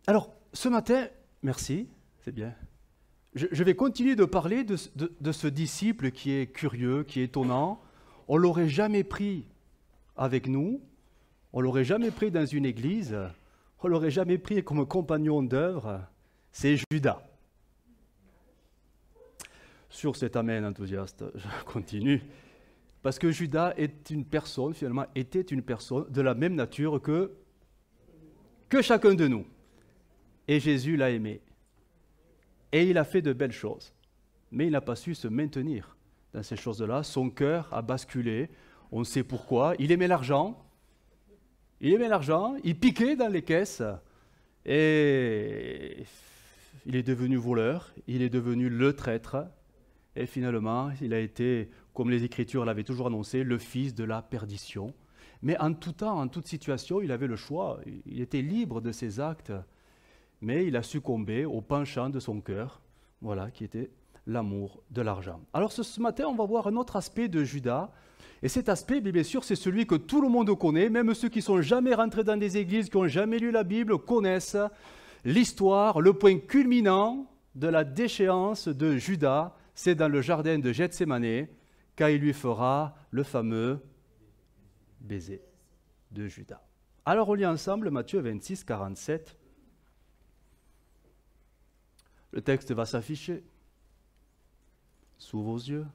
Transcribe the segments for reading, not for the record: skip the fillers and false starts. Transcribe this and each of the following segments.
Alors, ce matin, merci, c'est bien. Je vais continuer de parler de ce disciple qui est curieux, qui est étonnant. On ne l'aurait jamais pris avec nous, on ne l'aurait jamais pris dans une église, on ne l'aurait jamais pris comme compagnon d'œuvre. C'est Judas. Sur cet amen enthousiaste, je continue. Parce que Judas est une personne, finalement, était une personne de la même nature que chacun de nous. Et Jésus l'a aimé. Et il a fait de belles choses. Mais il n'a pas su se maintenir dans ces choses-là. Son cœur a basculé. On sait pourquoi. Il aimait l'argent. Il piquait dans les caisses. Et il est devenu voleur. Il est devenu le traître. Et finalement, il a été, comme les Écritures l'avaient toujours annoncé, le fils de la perdition. Mais en tout temps, en toute situation, il avait le choix. Il était libre de ses actes. Mais il a succombé au penchant de son cœur, voilà, qui était l'amour de l'argent. Alors ce matin, on va voir un autre aspect de Judas. Et cet aspect, bien sûr, c'est celui que tout le monde connaît, même ceux qui ne sont jamais rentrés dans des églises, qui n'ont jamais lu la Bible, connaissent l'histoire, le point culminant de la déchéance de Judas, c'est dans le jardin de Gethsémani, quand il lui fera le fameux baiser de Judas. Alors on lit ensemble Matthieu 26, 47. Le texte va s'afficher sous vos yeux.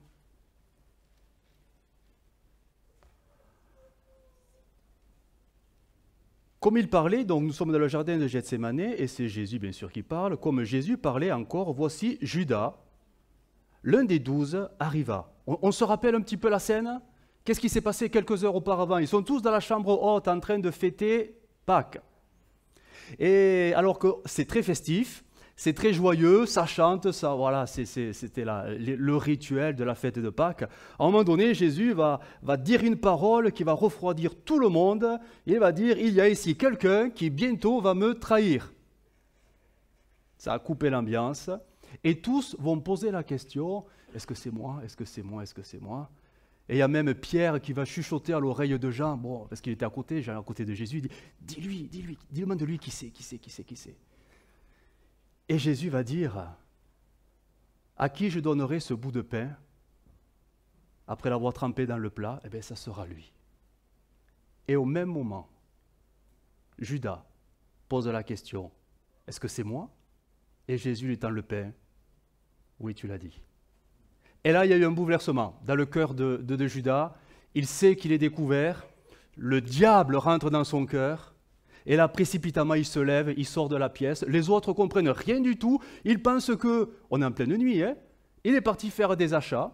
Comme il parlait, donc nous sommes dans le jardin de Gethsémani, et c'est Jésus bien sûr qui parle, comme Jésus parlait encore, voici Judas, l'un des 12, arriva. On se rappelle un petit peu la scène? Qu'est-ce qui s'est passé quelques heures auparavant? Ils sont tous dans la chambre haute en train de fêter Pâques. Et alors que c'est très festif, c'est très joyeux, ça chante, ça, voilà, c'était le rituel de la fête de Pâques. À un moment donné, Jésus va dire une parole qui va refroidir tout le monde. Il va dire, il y a ici quelqu'un qui bientôt va me trahir. Ça a coupé l'ambiance. Et tous vont poser la question, est-ce que c'est moi? Est-ce que c'est moi? Est-ce que c'est moi? Et il y a même Pierre qui va chuchoter à l'oreille de Jean, bon, parce qu'il était à côté, Jean à côté de Jésus, il dit, dis-le-moi de lui qui c'est. Et Jésus va dire, à qui je donnerai ce bout de pain, après l'avoir trempé dans le plat, eh bien ça sera lui. Et au même moment, Judas pose la question, est-ce que c'est moi? Et Jésus lui tend le pain, oui tu l'as dit. Et là il y a eu un bouleversement dans le cœur de Judas, il sait qu'il est découvert, le diable rentre dans son cœur, et là, précipitamment, il se lève, il sort de la pièce. Les autres comprennent rien du tout. Ils pensent qu'on est en pleine nuit. Hein. Il est parti faire des achats.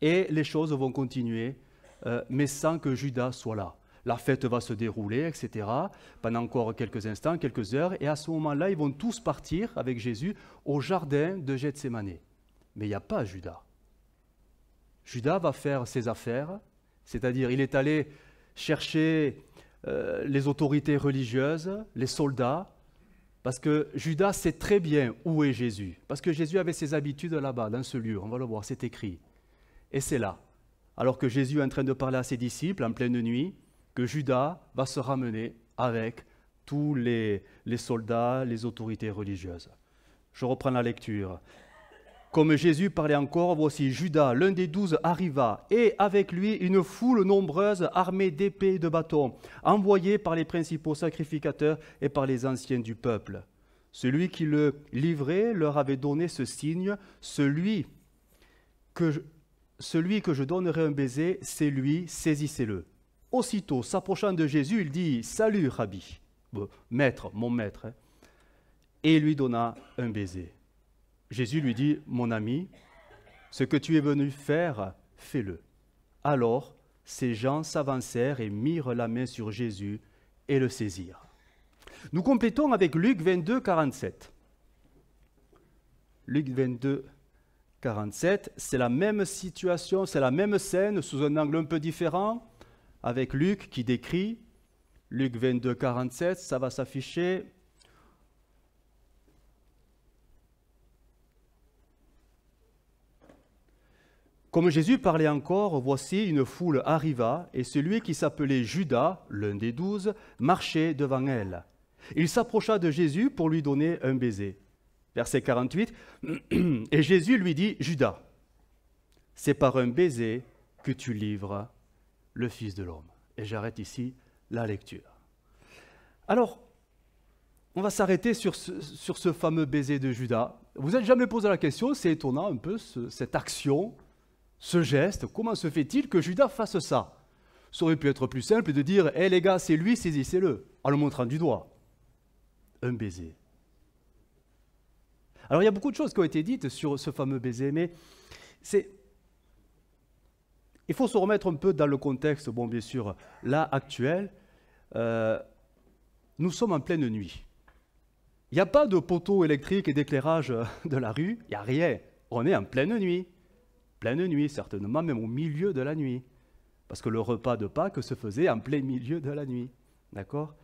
Et les choses vont continuer, mais sans que Judas soit là. La fête va se dérouler, etc. Pendant encore quelques instants, quelques heures. Et à ce moment-là, ils vont tous partir avec Jésus au jardin de Gethsémani. Mais il n'y a pas Judas. Judas va faire ses affaires. C'est-à-dire, il est allé chercher les autorités religieuses, les soldats, parce que Judas sait très bien où est Jésus. Parce que Jésus avait ses habitudes là-bas, dans ce lieu, on va le voir, c'est écrit. Et c'est là, alors que Jésus est en train de parler à ses disciples en pleine nuit, que Judas va se ramener avec tous les soldats, les autorités religieuses. Je reprends la lecture. Comme Jésus parlait encore, voici Judas, l'un des 12, arriva, et avec lui une foule nombreuse armée d'épées et de bâtons, envoyée par les principaux sacrificateurs et par les anciens du peuple. Celui qui le livrait leur avait donné ce signe, celui que je donnerai un baiser, c'est lui, saisissez-le. Aussitôt, s'approchant de Jésus, il dit, salut, Rabbi, maître, mon maître, et il lui donna un baiser. Jésus lui dit, mon ami, ce que tu es venu faire, fais-le. Alors, ces gens s'avancèrent et mirent la main sur Jésus et le saisirent. Nous complétons avec Luc 22, 47. Luc 22, 47, c'est la même situation, c'est la même scène sous un angle un peu différent, avec Luc qui décrit, Luc 22, 47, ça va s'afficher. Comme Jésus parlait encore, voici une foule arriva, et celui qui s'appelait Judas, l'un des 12, marchait devant elle. Il s'approcha de Jésus pour lui donner un baiser. Verset 48, et Jésus lui dit, Judas, c'est par un baiser que tu livres le Fils de l'homme. Et j'arrête ici la lecture. Alors, on va s'arrêter sur ce fameux baiser de Judas. Vous n'êtes jamais posé la question, c'est étonnant un peu, cette action, ce geste, comment se fait-il que Judas fasse ça? Ça aurait pu être plus simple de dire, hé les gars, c'est lui, saisissez-le, en le montrant du doigt. Un baiser. Alors il y a beaucoup de choses qui ont été dites sur ce fameux baiser, mais il faut se remettre un peu dans le contexte, bon bien sûr, là, actuel. Nous sommes en pleine nuit. Il n'y a pas de poteau électrique et d'éclairage de la rue, il n'y a rien. On est en pleine nuit. Pleine nuit, certainement, même au milieu de la nuit. Parce que le repas de Pâques se faisait en plein milieu de la nuit. D'accord?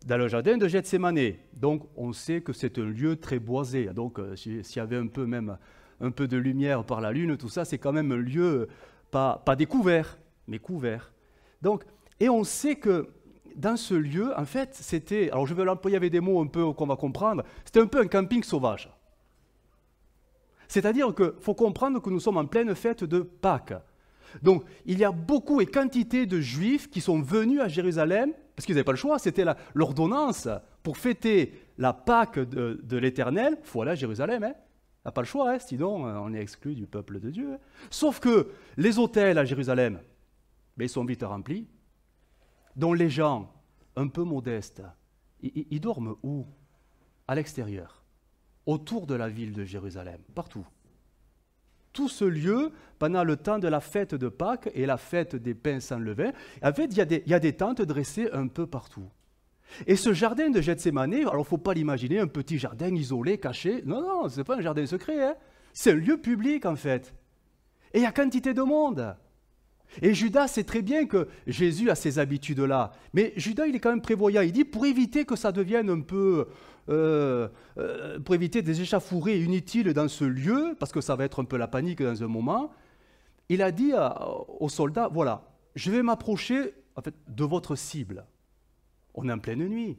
Dans le jardin de Gethsémani. Donc, on sait que c'est un lieu très boisé. Donc, s'il y avait même un peu de lumière par la lune, tout ça, c'est quand même un lieu pas découvert, mais couvert. Donc, et on sait que dans ce lieu, en fait, c'était, alors je vais l'employer avec des mots un peu qu'on va comprendre, c'était un peu un camping sauvage. C'est-à-dire qu'il faut comprendre que nous sommes en pleine fête de Pâques. Donc, il y a beaucoup et quantité de Juifs qui sont venus à Jérusalem, parce qu'ils n'avaient pas le choix, c'était l'ordonnance pour fêter la Pâques de l'Éternel, il faut aller à Jérusalem, hein. On n'a pas le choix, hein, sinon on est exclu du peuple de Dieu. Hein. Sauf que les hôtels à Jérusalem, ils sont vite remplis, dont les gens un peu modestes, ils dorment où? À l'extérieur, autour de la ville de Jérusalem, partout. Tout ce lieu, pendant le temps de la fête de Pâques et la fête des pains sans levain, en fait, il y a des tentes dressées un peu partout. Et ce jardin de Gethsémani, alors il ne faut pas l'imaginer, un petit jardin isolé, caché. Non, non, ce n'est pas un jardin secret. Hein. C'est un lieu public, en fait. Et il y a quantité de monde. Et Judas sait très bien que Jésus a ces habitudes-là. Mais Judas, il est quand même prévoyant. Il dit, pour éviter que ça devienne un peu... pour éviter des échauffourées inutiles dans ce lieu, parce que ça va être un peu la panique dans un moment, il a dit aux soldats, voilà, je vais m'approcher en fait, de votre cible. On est en pleine nuit.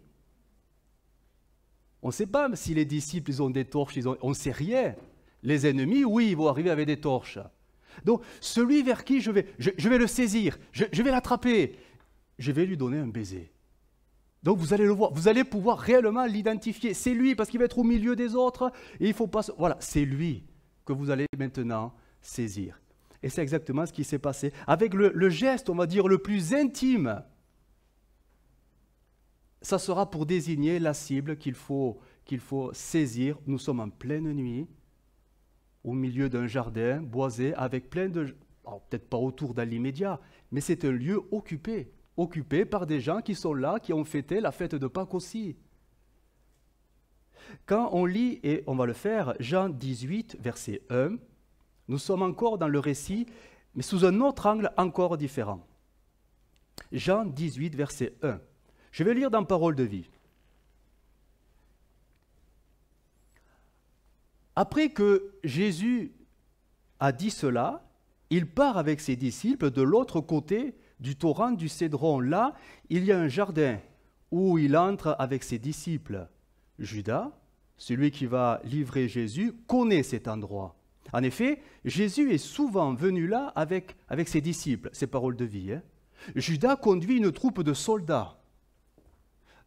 On ne sait pas si les disciples ils ont des torches, on ne sait rien. Les ennemis, oui, ils vont arriver avec des torches. Donc, celui vers qui je vais le saisir, je vais l'attraper, je vais lui donner un baiser. Donc, vous allez le voir, vous allez pouvoir réellement l'identifier. C'est lui, parce qu'il va être au milieu des autres, et il faut pas... Voilà, c'est lui que vous allez maintenant saisir. Et c'est exactement ce qui s'est passé. Avec le geste, on va dire, le plus intime, ça sera pour désigner la cible qu'il faut saisir. Nous sommes en pleine nuit, au milieu d'un jardin boisé, avec plein de... Alors, peut-être pas autour dans l'immédiat, mais c'est un lieu occupé par des gens qui sont là, qui ont fêté la fête de Pâques aussi. Quand on lit, et on va le faire, Jean 18, verset 1, nous sommes encore dans le récit, mais sous un autre angle encore différent. Jean 18, verset 1. Je vais lire dans Parole de vie. Après que Jésus a dit cela, il part avec ses disciples de l'autre côté du torrent du Cédron. Là, il y a un jardin où il entre avec ses disciples. Judas, celui qui va livrer Jésus, connaît cet endroit. En effet, Jésus est souvent venu là avec ses disciples. C'est Parole de vie. Hein. Judas conduit une troupe de soldats.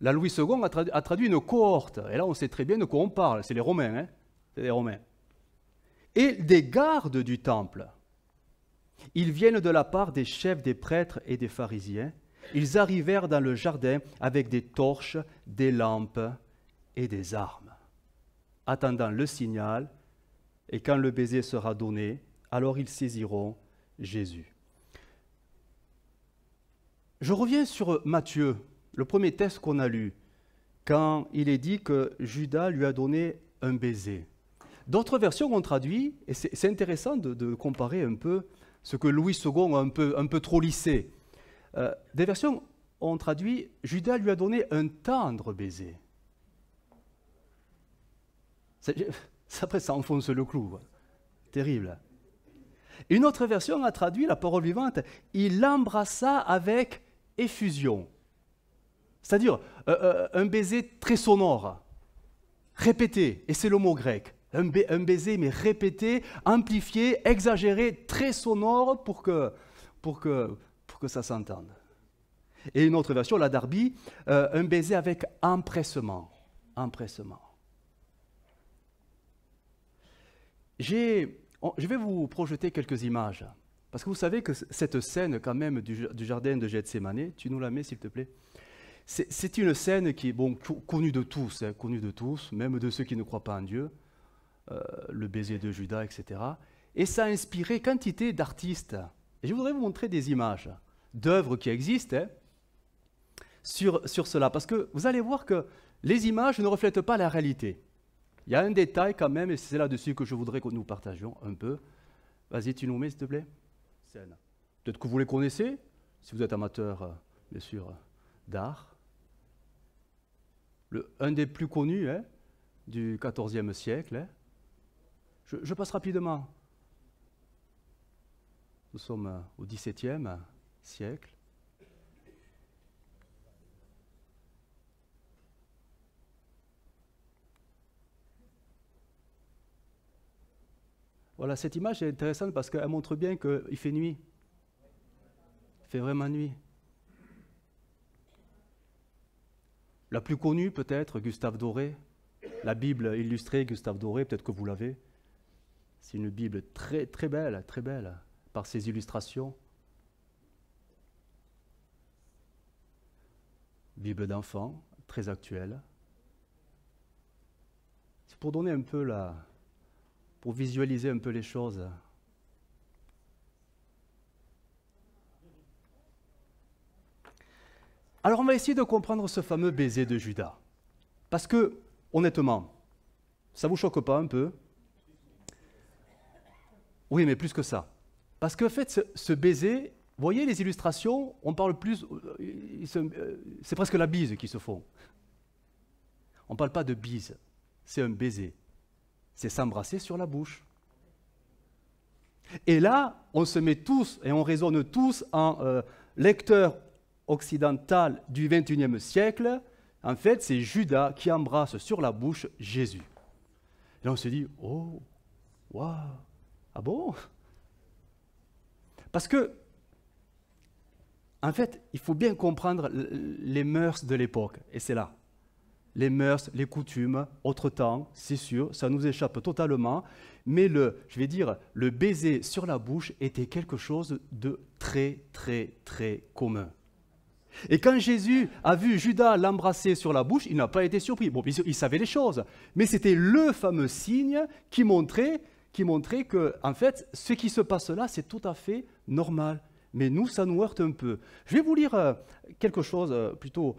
La Louis II a traduit une cohorte. Et là, on sait très bien de quoi on parle. C'est les Romains. Hein. C'est les Romains. Et des gardes du temple. Ils viennent de la part des chefs des prêtres et des pharisiens. Ils arrivèrent dans le jardin avec des torches, des lampes et des armes, attendant le signal, et quand le baiser sera donné, alors ils saisiront Jésus. Je reviens sur Matthieu, le premier texte qu'on a lu, quand il est dit que Judas lui a donné un baiser. D'autres versions ont traduit, et c'est intéressant de comparer un peu ce que Louis II a un peu trop lissé. Des versions ont traduit « Judas lui a donné un tendre baiser ». Après, ça enfonce le clou. Terrible. Une autre version a traduit la parole vivante « Il l'embrassa avec effusion ». C'est-à-dire un baiser très sonore, répété, et c'est le mot grec. Un baiser, mais répété, amplifié, exagéré, très sonore pour que ça s'entende. Et une autre version, la Darby, un baiser avec empressement. Empressement. Je vais vous projeter quelques images. Parce que vous savez que cette scène, quand même, du jardin de Gethsémane, tu nous la mets, s'il te plaît. C'est une scène qui est connue de tous, même de ceux qui ne croient pas en Dieu. Le baiser de Judas, etc. Et ça a inspiré quantité d'artistes. Et je voudrais vous montrer des images d'œuvres qui existent sur cela, parce que vous allez voir que les images ne reflètent pas la réalité. Il y a un détail quand même, et c'est là-dessus que je voudrais que nous partagions un peu. Vas-y, tu nous mets, s'il te plaît. Scène. Peut-être que vous les connaissez, si vous êtes amateur, bien sûr, d'art. Un des plus connus du XIVe siècle. Je passe rapidement. Nous sommes au XVIIe siècle. Voilà, cette image est intéressante parce qu'elle montre bien qu'il fait nuit. Il fait vraiment nuit. La plus connue peut-être, Gustave Doré. La Bible illustrée, Gustave Doré, peut-être que vous l'avez. C'est une Bible très, très belle, par ses illustrations. Bible d'enfant, très actuelle. C'est pour donner un peu pour visualiser un peu les choses. Alors on va essayer de comprendre ce fameux baiser de Judas. Parce que, honnêtement, ça ne vous choque pas un peu? Oui, mais plus que ça. Parce qu'en fait, ce baiser, vous voyez les illustrations, on parle plus, c'est presque la bise qui se font. On ne parle pas de bise, c'est un baiser. C'est s'embrasser sur la bouche. Et là, on se met tous, et on raisonne tous en lecteur occidental du XXIe siècle. En fait, c'est Judas qui embrasse sur la bouche Jésus. Et là, on se dit, oh, waouh, ah bon? Parce que, en fait, il faut bien comprendre les mœurs de l'époque, et c'est là. Les mœurs, les coutumes, autre temps, c'est sûr, ça nous échappe totalement, mais le baiser sur la bouche était quelque chose de très, très, très commun. Et quand Jésus a vu Judas l'embrasser sur la bouche, il n'a pas été surpris. Bon, il savait les choses, mais c'était le fameux signe qui montrait que, en fait, ce qui se passe là, c'est tout à fait normal. Mais nous, ça nous heurte un peu. Je vais vous lire quelque chose, plutôt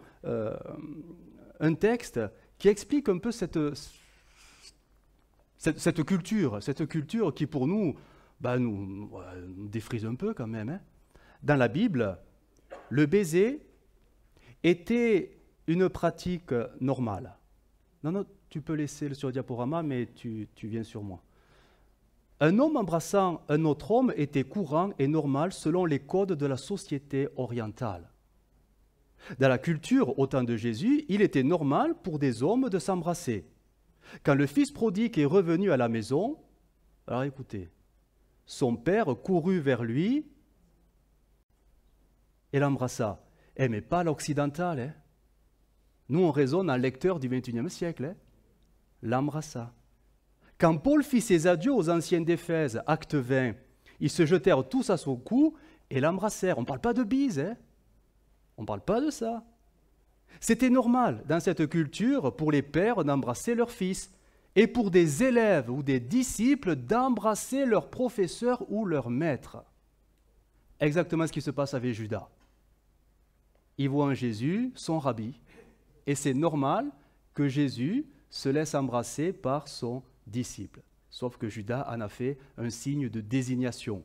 un texte qui explique un peu cette culture qui, pour nous, nous défrise un peu quand même. Dans la Bible, le baiser était une pratique normale. Non, tu peux laisser sur le diaporama, mais tu viens sur moi. Un homme embrassant un autre homme était courant et normal selon les codes de la société orientale. Dans la culture au temps de Jésus, il était normal pour des hommes de s'embrasser. Quand le fils prodigue est revenu à la maison, alors écoutez, son père courut vers lui et l'embrassa. Mais pas l'occidental. Nous, on raisonne en lecteur du XXIe siècle. L'embrassa. Quand Paul fit ses adieux aux anciens d'Éphèse, acte 20, ils se jetèrent tous à son cou et l'embrassèrent. On ne parle pas de bise, on ne parle pas de ça. C'était normal dans cette culture pour les pères d'embrasser leurs fils et pour des élèves ou des disciples d'embrasser leur professeur ou leur maître. Exactement ce qui se passe avec Judas. Il voit en Jésus son rabbi et c'est normal que Jésus se laisse embrasser par son disciple. Sauf que Judas en a fait un signe de désignation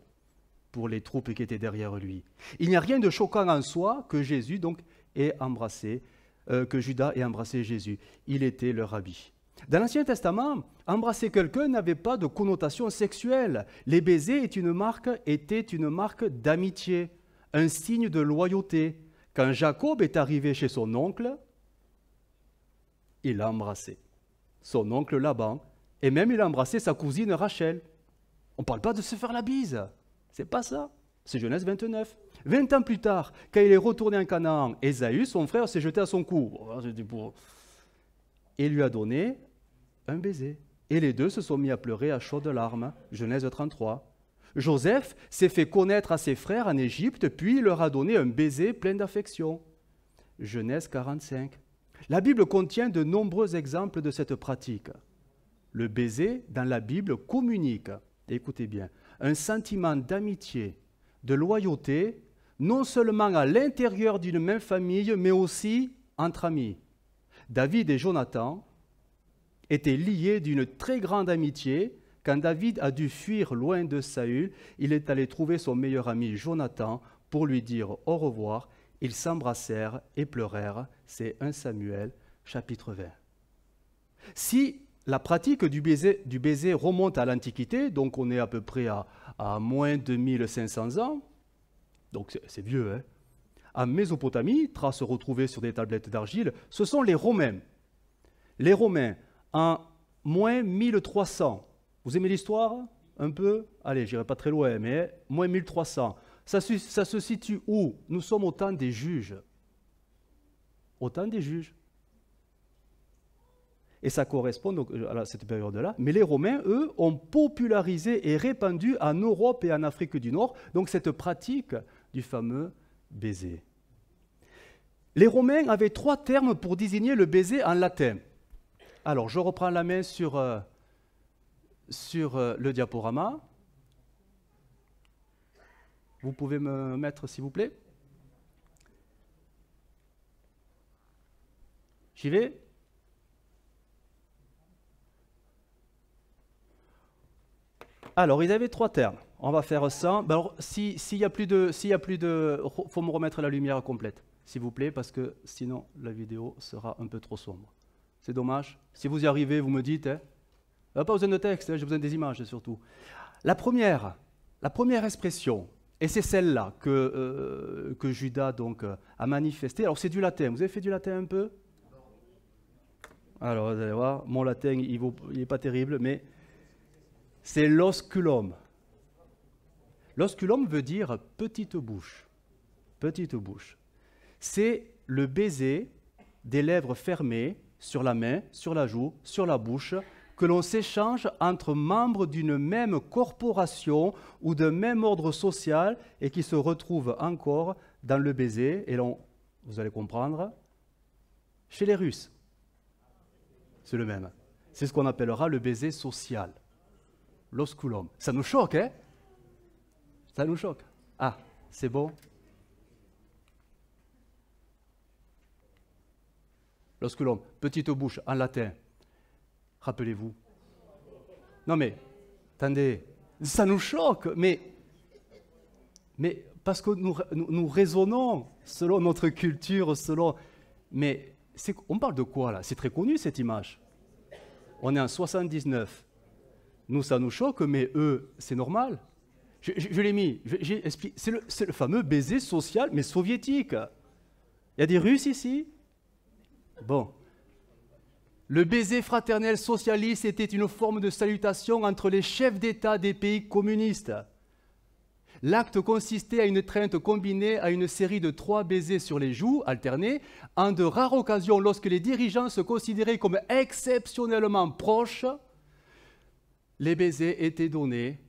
pour les troupes qui étaient derrière lui. Il n'y a rien de choquant en soi que Jésus donc ait embrassé, que Judas ait embrassé Jésus. Il était le rabbi. Dans l'Ancien Testament, embrasser quelqu'un n'avait pas de connotation sexuelle. Les baisers étaient une marque d'amitié, un signe de loyauté. Quand Jacob est arrivé chez son oncle, il l'a embrassé. Son oncle Laban. Et même il a embrassé sa cousine Rachel. On ne parle pas de se faire la bise. C'est pas ça. C'est Genèse 29. 20 ans plus tard, quand il est retourné en Canaan, Ésaü, son frère, s'est jeté à son cou. Et lui a donné un baiser. Et les deux se sont mis à pleurer à chaudes larmes. Genèse 33. Joseph s'est fait connaître à ses frères en Égypte, puis il leur a donné un baiser plein d'affection. Genèse 45. La Bible contient de nombreux exemples de cette pratique. Le baiser, dans la Bible, communique, écoutez bien, un sentiment d'amitié, de loyauté, non seulement à l'intérieur d'une même famille, mais aussi entre amis. David et Jonathan étaient liés d'une très grande amitié. Quand David a dû fuir loin de Saül, il est allé trouver son meilleur ami Jonathan pour lui dire au revoir. Ils s'embrassèrent et pleurèrent. C'est 1 Samuel, chapitre 20. Si la pratique du baiser remonte à l'Antiquité, donc on est à peu près à moins de 2500 ans, donc c'est vieux, hein. En Mésopotamie, traces retrouvées sur des tablettes d'argile, ce sont les Romains. Les Romains, en moins 1300. Vous aimez l'histoire un peu? Allez, je n'irai pas très loin, mais moins 1300. Ça se situe où? Nous sommes au temps des juges. Au temps des juges. Et ça correspond donc à cette période-là. Mais les Romains, eux, ont popularisé et répandu en Europe et en Afrique du Nord donc cette pratique du fameux baiser. Les Romains avaient 3 termes pour désigner le baiser en latin. Alors, je reprends la main sur le diaporama. Vous pouvez me mettre, s'il vous plaît? J'y vais? Alors, ils avaient 3 termes. On va faire ça. Ben alors, s'il y a plus de, faut me remettre la lumière complète, s'il vous plaît, parce que sinon la vidéo sera un peu trop sombre. C'est dommage. Si vous y arrivez, vous me dites. Hein. Pas besoin de texte, hein, j'ai besoin des images surtout. La première expression, et c'est celle-là que Judas donc a manifestée. Alors c'est du latin. Vous avez fait du latin un peu? Alors vous allez voir, mon latin il n'est pas terrible, mais c'est l'osculum. L'osculum veut dire petite bouche. Petite bouche. C'est le baiser des lèvres fermées sur la main, sur la joue, sur la bouche, que l'on s'échange entre membres d'une même corporation ou d'un même ordre social et qui se retrouvent encore dans le baiser, et vous allez comprendre, chez les Russes. C'est le même. C'est ce qu'on appellera le baiser social. L'osculum. Ça nous choque, hein? Ça nous choque. Ah, c'est bon? L'osculum, petite bouche, en latin. Rappelez-vous. Non mais, attendez, ça nous choque, mais parce que nous raisonnons selon notre culture, mais on parle de quoi là? C'est très connu cette image. On est en 79. Nous, ça nous choque, mais eux, c'est normal. Je l'ai mis, j'ai expliqué. C'est le fameux baiser social, mais soviétique. Il y a des Russes ici? Bon. Le baiser fraternel socialiste était une forme de salutation entre les chefs d'État des pays communistes. L'acte consistait à une étreinte combinée à une série de 3 baisers sur les joues, alternés, en de rares occasions lorsque les dirigeants se considéraient comme exceptionnellement proches. Les baisers étaient donnés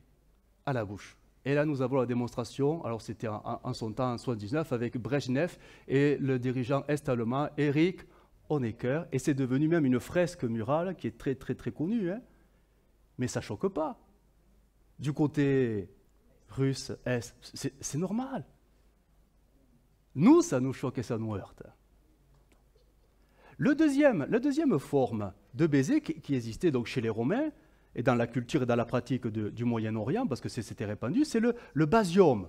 à la bouche. Et là, nous avons la démonstration, alors c'était en son temps, en 79, avec Brejnev et le dirigeant est-allemand Erich Honecker, et c'est devenu même une fresque murale qui est très, très, très connue. Hein. Mais ça ne choque pas. Du côté russe, est, c'est normal. Nous, ça nous choque et ça nous heurte. La deuxième forme de baiser qui existait donc chez les Romains, et dans la culture et dans la pratique du Moyen-Orient, parce que c'était répandu, c'est le basium.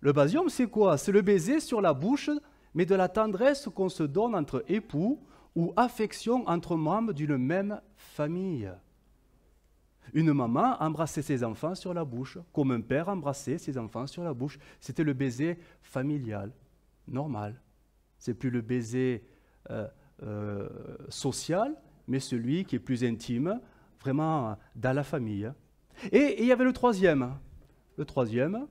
Le basium, c'est quoi? C'est le baiser sur la bouche, mais de la tendresse qu'on se donne entre époux ou affection entre membres d'une même famille. Une maman embrassait ses enfants sur la bouche, comme un père embrassait ses enfants sur la bouche. C'était le baiser familial. normal. C'est plus le baiser social, mais celui qui est plus intime, vraiment dans la famille. Et il y avait le troisième. Le troisième,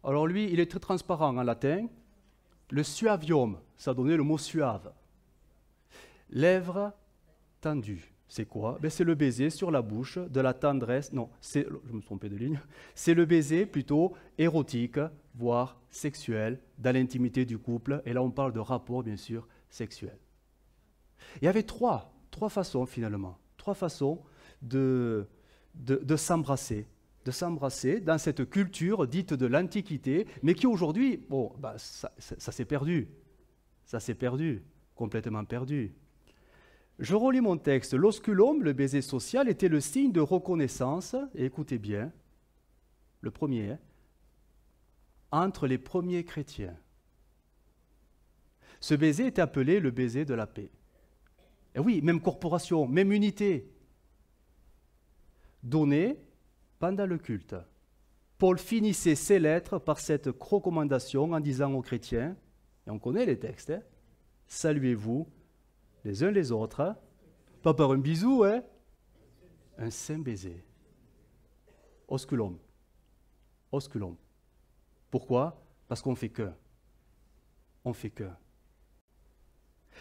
alors lui, il est très transparent en latin. Le suavium, ça donnait le mot suave. Lèvres tendues. C'est quoi? C'est le baiser sur la bouche, de la tendresse. Non, je me suis trompé de ligne. C'est le baiser plutôt érotique, voire sexuel, dans l'intimité du couple. Et là, on parle de rapport, bien sûr, sexuel. Il y avait trois façons, finalement. Trois façons de s'embrasser. De s'embrasser dans cette culture dite de l'Antiquité, mais qui aujourd'hui, ça s'est perdu. Ça s'est perdu, complètement perdu. Je relis mon texte. L'osculum, le baiser social, était le signe de reconnaissance, et écoutez bien, le premier, entre les premiers chrétiens. Ce baiser est appelé le baiser de la paix. Et oui, même corporation, même unité. Donné pendant le culte. Paul finissait ses lettres par cette recommandation en disant aux chrétiens, et on connaît les textes, saluez-vous les uns les autres, pas par un bisou, un saint baiser. Osculum. Osculum. Pourquoi? Parce qu'on fait qu'un. On fait qu'un.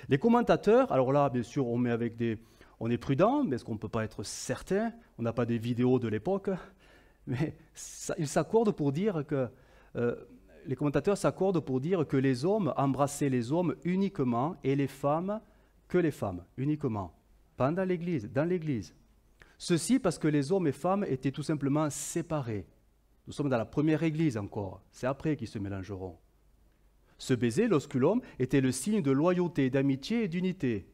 Les commentateurs, alors là, bien sûr, on est prudent, mais est-ce qu'on ne peut pas être certain? On n'a pas des vidéos de l'époque, mais ils s'accordent pour dire que les commentateurs s'accordent pour dire que les hommes embrassaient les hommes uniquement et les femmes que les femmes uniquement, pendant l'Église, dans l'Église. Ceci parce que les hommes et femmes étaient tout simplement séparés. Nous sommes dans la première Église encore, c'est après qu'ils se mélangeront. Ce baiser, l'osculum, était le signe de loyauté, d'amitié et d'unité.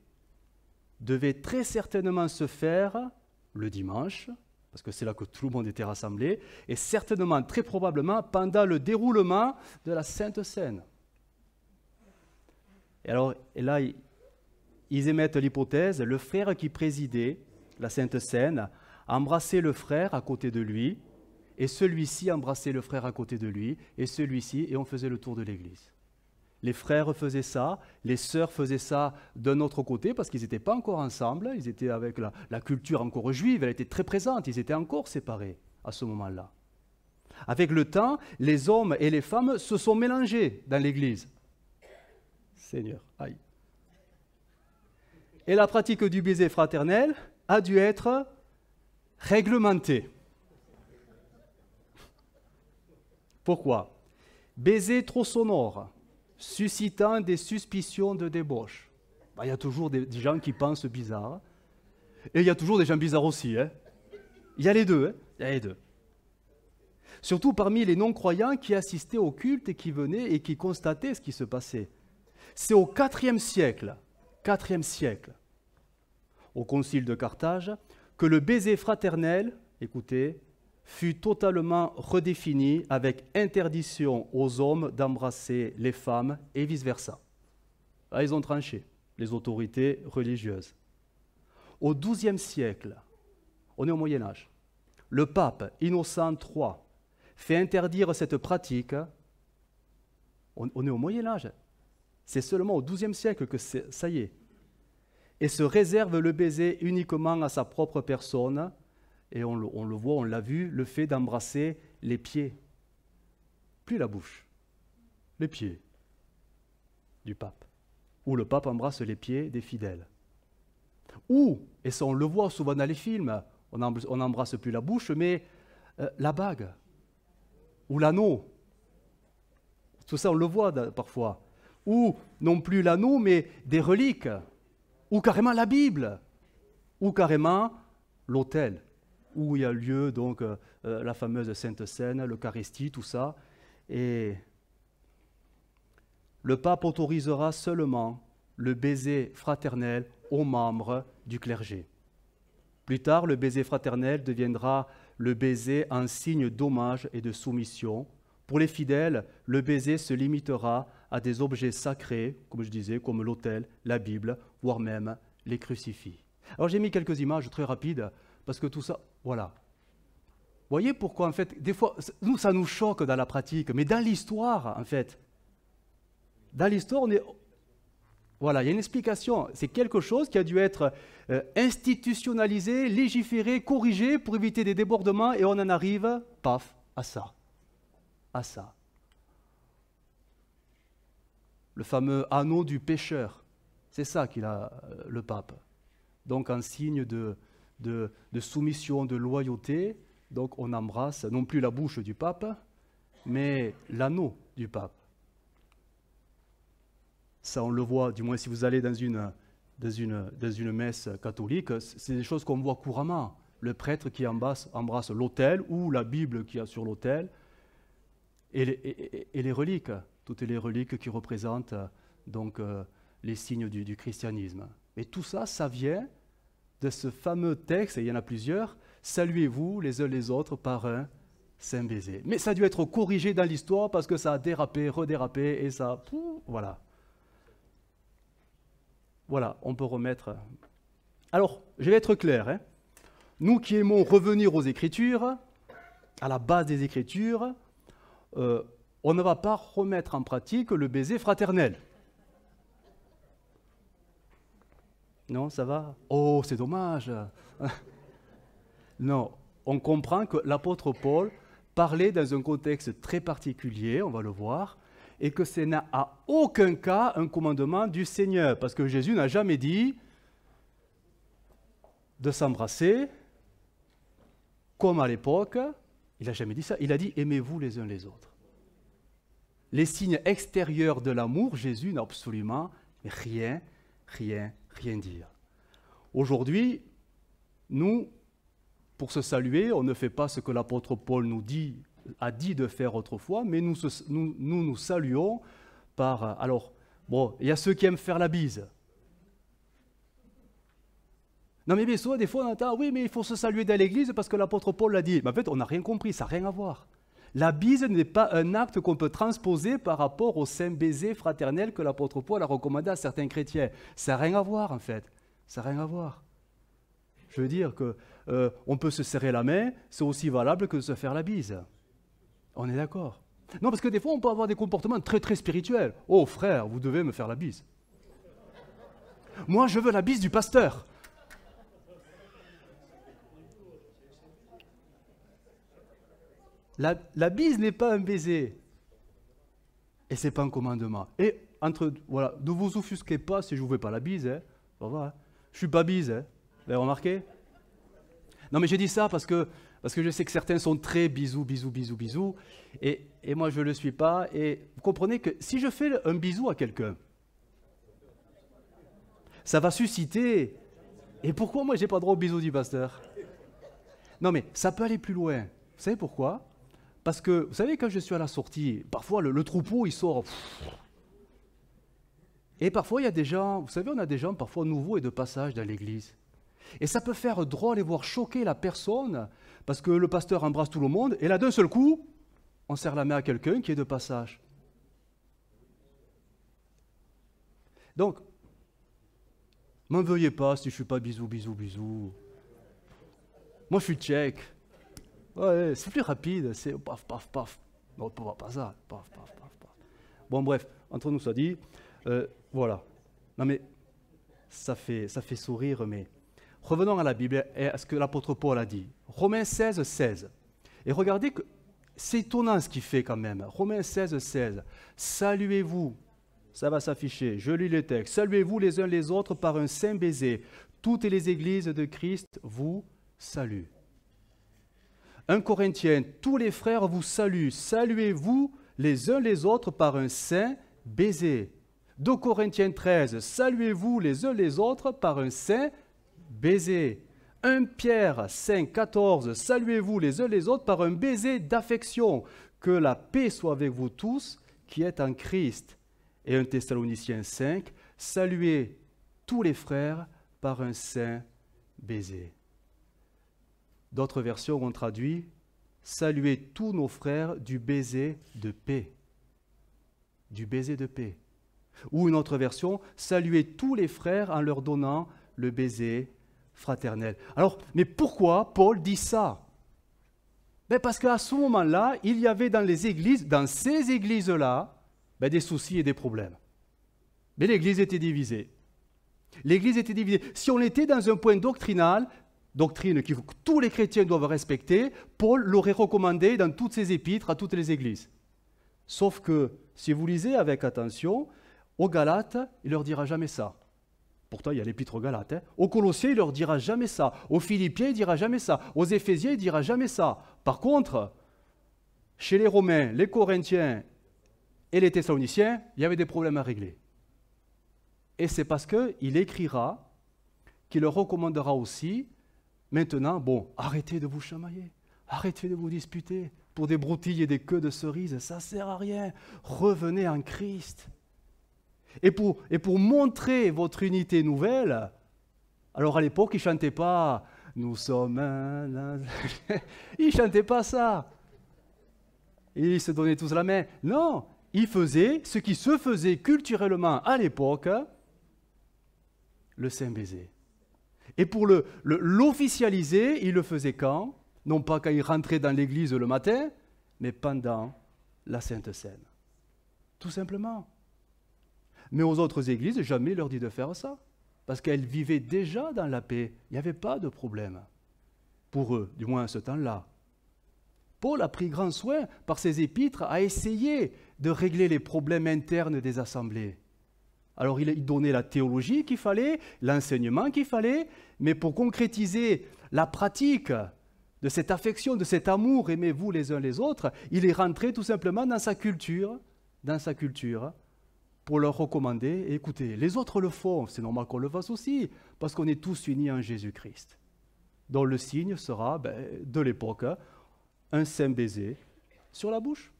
Devait très certainement se faire le dimanche, parce que c'est là que tout le monde était rassemblé, et certainement, très probablement, pendant le déroulement de la Sainte Seine. Et là, ils émettent l'hypothèse, le frère qui présidait la Sainte Seine embrassait le frère à côté de lui, et celui-ci embrassait le frère à côté de lui, et celui-ci, et on faisait le tour de l'église. Les frères faisaient ça, les sœurs faisaient ça d'un autre côté, parce qu'ils n'étaient pas encore ensemble, ils étaient avec la culture encore juive, elle était très présente, ils étaient encore séparés à ce moment-là. Avec le temps, les hommes et les femmes se sont mélangés dans l'église. Seigneur, aïe. Et la pratique du baiser fraternel a dû être réglementée. Pourquoi? Baiser trop sonore, suscitant des suspicions de débauche. Il y a toujours des gens qui pensent bizarre, et il y a toujours des gens bizarres aussi. Il y a les deux. Il y a les deux. Surtout parmi les non-croyants qui assistaient au culte et qui venaient et qui constataient ce qui se passait. C'est au IVe siècle, au concile de Carthage, que le baiser fraternel, écoutez, fut totalement redéfini avec interdiction aux hommes d'embrasser les femmes et vice-versa. Là, ils ont tranché, les autorités religieuses. Au XIIe siècle, on est au Moyen-Âge, le pape Innocent III fait interdire cette pratique. On est au Moyen-Âge. C'est seulement au XIIe siècle que ça y est. Et se réserve le baiser uniquement à sa propre personne. Et on le voit, on l'a vu, le fait d'embrasser les pieds. Plus la bouche, les pieds du pape. Ou le pape embrasse les pieds des fidèles. Ou, et ça on le voit souvent dans les films, on n'embrasse plus la bouche, mais la bague, ou l'anneau. Tout ça on le voit parfois. Ou non plus l'anneau, mais des reliques. Ou carrément la Bible. Ou carrément l'autel, où il y a lieu donc la fameuse Sainte Seine, l'Eucharistie, tout ça. Et le pape autorisera seulement le baiser fraternel aux membres du clergé. Plus tard, le baiser fraternel deviendra le baiser en signe d'hommage et de soumission. Pour les fidèles, le baiser se limitera à des objets sacrés, comme je disais, comme l'autel, la Bible, voire même les crucifix. Alors j'ai mis quelques images très rapides, parce que tout ça, voilà. Vous voyez pourquoi, en fait, des fois, ça nous choque dans la pratique, mais dans l'histoire, en fait, Dans l'histoire, voilà, il y a une explication. C'est quelque chose qui a dû être institutionnalisé, légiféré, corrigé pour éviter des débordements, et on en arrive, paf, à ça. À ça. Le fameux anneau du pécheur. C'est ça qu'il a, le pape. Donc, en signe de soumission, de loyauté, donc on embrasse non plus la bouche du pape, mais l'anneau du pape. Ça, on le voit, du moins si vous allez dans une messe catholique, c'est des choses qu'on voit couramment. Le prêtre qui embrasse l'autel ou la Bible qu'il y a sur l'autel, et les reliques, toutes les reliques qui représentent donc les signes du christianisme. Et tout ça, ça vient de ce fameux texte, et il y en a plusieurs, « Saluez-vous les uns les autres par un saint baiser ». Mais ça a dû être corrigé dans l'histoire parce que ça a dérapé, redérapé, et ça, voilà. Voilà, on peut remettre. Alors, je vais être clair. Hein. Nous qui aimons revenir aux Écritures, à la base des Écritures, on ne va pas remettre en pratique le baiser fraternel. Non, ça va? Oh, c'est dommage. Non, on comprend que l'apôtre Paul parlait dans un contexte très particulier, on va le voir, et que ce n'est à aucun cas un commandement du Seigneur, parce que Jésus n'a jamais dit de s'embrasser, comme à l'époque, il n'a jamais dit ça, il a dit « aimez-vous les uns les autres ». Les signes extérieurs de l'amour, Jésus n'a absolument rien dire. Aujourd'hui, nous, pour se saluer, on ne fait pas ce que l'apôtre Paul a dit de faire autrefois, mais nous saluons par... Alors, bon, il y a ceux qui aiment faire la bise. Non mais bien sûr, des fois on entend, oui mais il faut se saluer dans l'église parce que l'apôtre Paul l'a dit. Mais en fait, on n'a rien compris, ça n'a rien à voir. La bise n'est pas un acte qu'on peut transposer par rapport au saint baiser fraternel que l'apôtre Paul a recommandé à certains chrétiens. Ça n'a rien à voir en fait, ça n'a rien à voir. Je veux dire qu'on peut se serrer la main, c'est aussi valable que de se faire la bise. On est d'accord? Non, parce que des fois, on peut avoir des comportements très, très spirituels. Oh, frère, vous devez me faire la bise. Moi, je veux la bise du pasteur. La bise n'est pas un baiser. Et ce n'est pas un commandement. Et, voilà, ne vous offusquez pas si je ne vous fais pas la bise. Hein. Ça va, hein. Je ne suis pas bise. Hein. Vous avez remarqué? Non, mais j'ai dit ça parce que je sais que certains sont très bisous, et moi je ne le suis pas, et vous comprenez que si je fais un bisou à quelqu'un, ça va susciter, et pourquoi moi je n'ai pas droit au bisou du pasteur? Non mais ça peut aller plus loin, vous savez pourquoi? Parce que, vous savez, quand je suis à la sortie, parfois le troupeau il sort, et parfois il y a des gens, vous savez, on a des gens parfois nouveaux et de passage dans l'église. Et ça peut faire drôle et voire choquer la personne, parce que le pasteur embrasse tout le monde, et là d'un seul coup, on serre la main à quelqu'un qui est de passage. Donc, m'en veuillez pas si je ne suis pas bisou. Moi je suis tchèque. Ouais, c'est plus rapide, c'est paf. Non, pas ça, paf. Bon bref, entre nous ça dit, voilà. Non mais, ça fait sourire, mais... Revenons à la Bible et à ce que l'apôtre Paul a dit. Romains 16. Et regardez que c'est étonnant ce qu'il fait quand même. Romains 16. Saluez-vous, ça va s'afficher, je lis le texte. Saluez-vous les uns les autres par un saint baiser. Toutes les églises de Christ vous saluent. 1 Corinthiens, tous les frères vous saluent. Saluez-vous les uns les autres par un saint baiser. 2 Corinthiens 13, saluez-vous les uns les autres par un saint baiser. 1 Pierre 5, 14, saluez-vous les uns les autres par un baiser d'affection. Que la paix soit avec vous tous qui êtes en Christ. Et 1 Thessaloniciens 5, saluez tous les frères par un saint baiser. D'autres versions ont traduit « Saluez tous nos frères du baiser de paix ». Du baiser de paix. Ou une autre version « Saluez tous les frères en leur donnant le baiser fraternel ». Alors, mais pourquoi Paul dit ça? Parce qu'à ce moment-là, il y avait dans les églises, dans ces églises-là, des soucis et des problèmes. Mais l'Église était divisée. L'Église était divisée. Si on était dans un point doctrinal, doctrine que tous les chrétiens doivent respecter, Paul l'aurait recommandé dans toutes ses épîtres à toutes les églises. Sauf que, si vous lisez avec attention, aux Galates, il ne leur dira jamais ça. Pourtant, il y a l'épître aux Galates. Aux Colossiens, il ne leur dira jamais ça. Aux Philippiens, il ne dira jamais ça. Aux Éphésiens, il ne dira jamais ça. Par contre, chez les Romains, les Corinthiens et les Thessaloniciens, il y avait des problèmes à régler. Et c'est parce qu'il écrira qu'il leur recommandera aussi, maintenant, bon, arrêtez de vous chamailler, arrêtez de vous disputer pour des broutilles et des queues de cerises, ça ne sert à rien. Revenez en Christ. Et pour montrer votre unité nouvelle, alors à l'époque, ils ne chantaient pas « Nous sommes un... » Ils ne chantaient pas ça. Ils se donnaient tous la main. Non, ils faisaient ce qui se faisait culturellement à l'époque, le saint baiser. Et pour l'officialiser, ils le faisaient quand? Non pas quand ils rentraient dans l'église le matin, mais pendant la Sainte Seine. Tout simplement. Mais aux autres églises, jamais il leur dit de faire ça. Parce qu'elles vivaient déjà dans la paix. Il n'y avait pas de problème. Pour eux, du moins à ce temps-là. Paul a pris grand soin, par ses épîtres, à essayer de régler les problèmes internes des assemblées. Alors il donnait la théologie qu'il fallait, l'enseignement qu'il fallait, mais pour concrétiser la pratique de cette affection, de cet amour, aimez-vous les uns les autres, il est rentré tout simplement dans sa culture, pour leur recommander, écoutez, les autres le font, c'est normal qu'on le fasse aussi, parce qu'on est tous unis en Jésus-Christ, dont le signe sera, de l'époque, un saint baiser sur la bouche.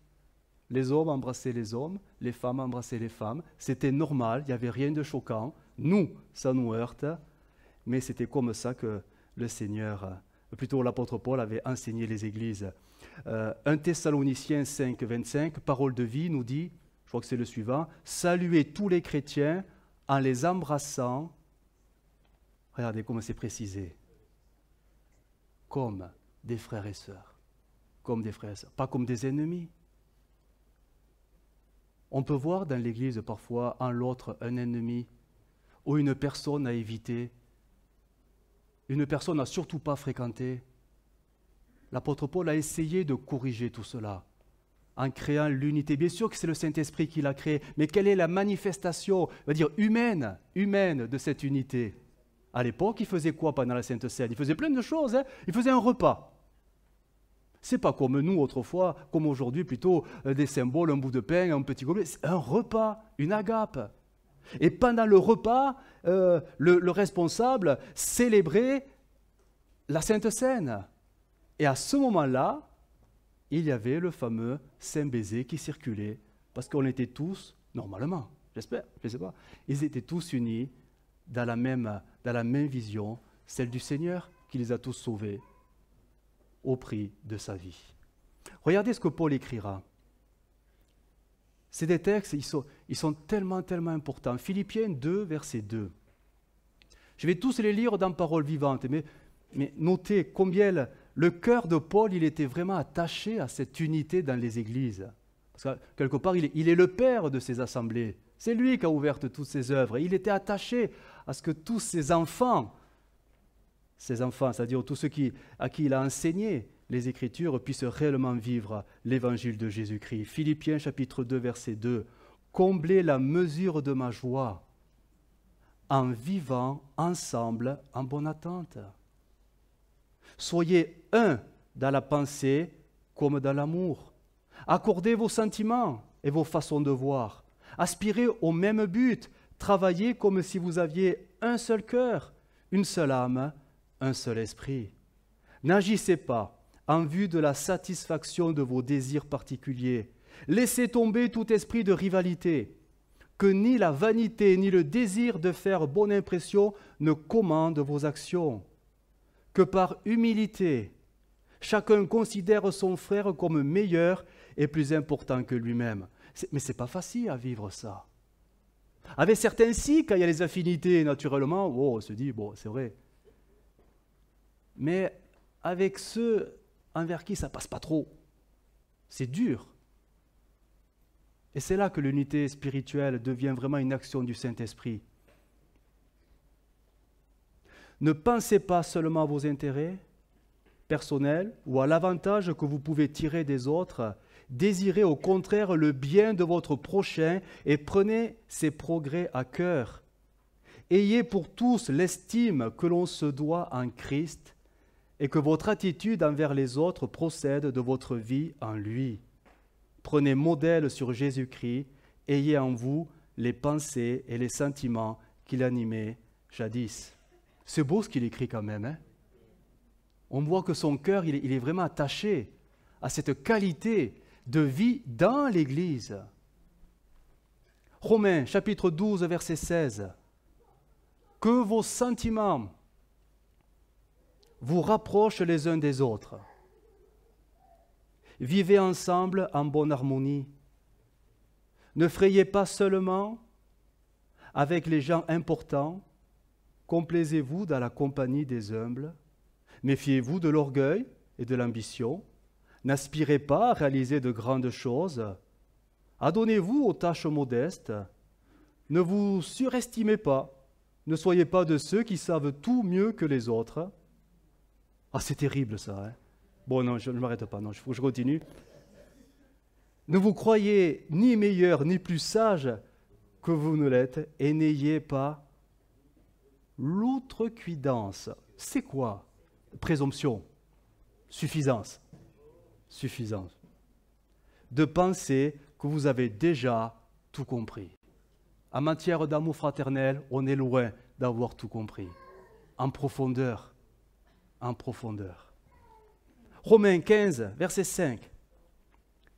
Les hommes embrassaient les hommes, les femmes embrassaient les femmes. C'était normal, il n'y avait rien de choquant. Nous, ça nous heurte, mais c'était comme ça que le Seigneur, plutôt l'apôtre Paul, avait enseigné les églises. 1 Thessaloniciens 5, 25, parole de vie, nous dit, je crois que c'est le suivant, « Saluez tous les chrétiens en les embrassant. » Regardez comment c'est précisé. Comme des frères et sœurs. Comme des frères et sœurs, pas comme des ennemis. On peut voir dans l'Église parfois en l'autre un ennemi ou une personne à éviter, une personne à surtout pas fréquenter. L'apôtre Paul a essayé de corriger tout cela en créant l'unité. Bien sûr que c'est le Saint-Esprit qui l'a créé, mais quelle est la manifestation, on va dire humaine de cette unité? À l'époque, il faisait quoi pendant la Sainte Seine? Il faisait plein de choses. Il faisait un repas. C'est pas comme nous autrefois, comme aujourd'hui plutôt des symboles, un bout de pain, un petit gobelet. C'est un repas, une agape. Et pendant le repas, le responsable célébrait la Sainte Seine. Et à ce moment-là, il y avait le fameux saint baiser qui circulait, parce qu'on était tous, normalement, j'espère, je ne sais pas, ils étaient tous unis dans la même vision, celle du Seigneur qui les a tous sauvés au prix de sa vie. Regardez ce que Paul écrira. C'est des textes, ils sont tellement importants. Philippiens 2, verset 2. Je vais tous les lire dans Parole vivante, mais notez combien le cœur de Paul, il était vraiment attaché à cette unité dans les églises. Parce que quelque part, il est le père de ces assemblées. C'est lui qui a ouvert toutes ces œuvres. Il était attaché à ce que tous ces enfants, c'est-à-dire tous ceux à qui il a enseigné les Écritures, puissent réellement vivre l'évangile de Jésus-Christ. Philippiens chapitre 2, verset 2. « Comblez la mesure de ma joie en vivant ensemble en bonne attente. Soyez un dans la pensée comme dans l'amour. Accordez vos sentiments et vos façons de voir. Aspirez au même but. Travaillez comme si vous aviez un seul cœur, une seule âme, un seul esprit. N'agissez pas en vue de la satisfaction de vos désirs particuliers. Laissez tomber tout esprit de rivalité. Que ni la vanité ni le désir de faire bonne impression ne commandent vos actions. Que par humilité, chacun considère son frère comme meilleur et plus important que lui-même. Mais ce n'est pas facile à vivre ça. Avec certains si, quand il y a les affinités, naturellement, on se dit, bon, c'est vrai. Mais avec ceux envers qui ça ne passe pas trop, c'est dur. Et c'est là que l'unité spirituelle devient vraiment une action du Saint-Esprit. Ne pensez pas seulement à vos intérêts personnels ou à l'avantage que vous pouvez tirer des autres. Désirez au contraire le bien de votre prochain et prenez ses progrès à cœur. Ayez pour tous l'estime que l'on se doit en Christ et que votre attitude envers les autres procède de votre vie en lui. Prenez modèle sur Jésus-Christ, ayez en vous les pensées et les sentiments qu'il animait jadis. C'est beau ce qu'il écrit quand même. Hein? On voit que son cœur, il est vraiment attaché à cette qualité de vie dans l'Église. Romains, chapitre 12, verset 16. Que vos sentiments vous rapprochent les uns des autres. Vivez ensemble en bonne harmonie. Ne frayez pas seulement avec les gens importants, complaisez-vous dans la compagnie des humbles, méfiez-vous de l'orgueil et de l'ambition, n'aspirez pas à réaliser de grandes choses, adonnez-vous aux tâches modestes, ne vous surestimez pas, ne soyez pas de ceux qui savent tout mieux que les autres. Ah, c'est terrible ça, hein? Bon, non, je ne m'arrête pas, non, il faut que je continue. Ne vous croyez ni meilleur ni plus sage que vous ne l'êtes, et n'ayez pas l'outrecuidance. C'est quoi? Présomption, suffisance, suffisance. De penser que vous avez déjà tout compris. En matière d'amour fraternel, on est loin d'avoir tout compris. En profondeur, en profondeur. Romains 15, verset 5.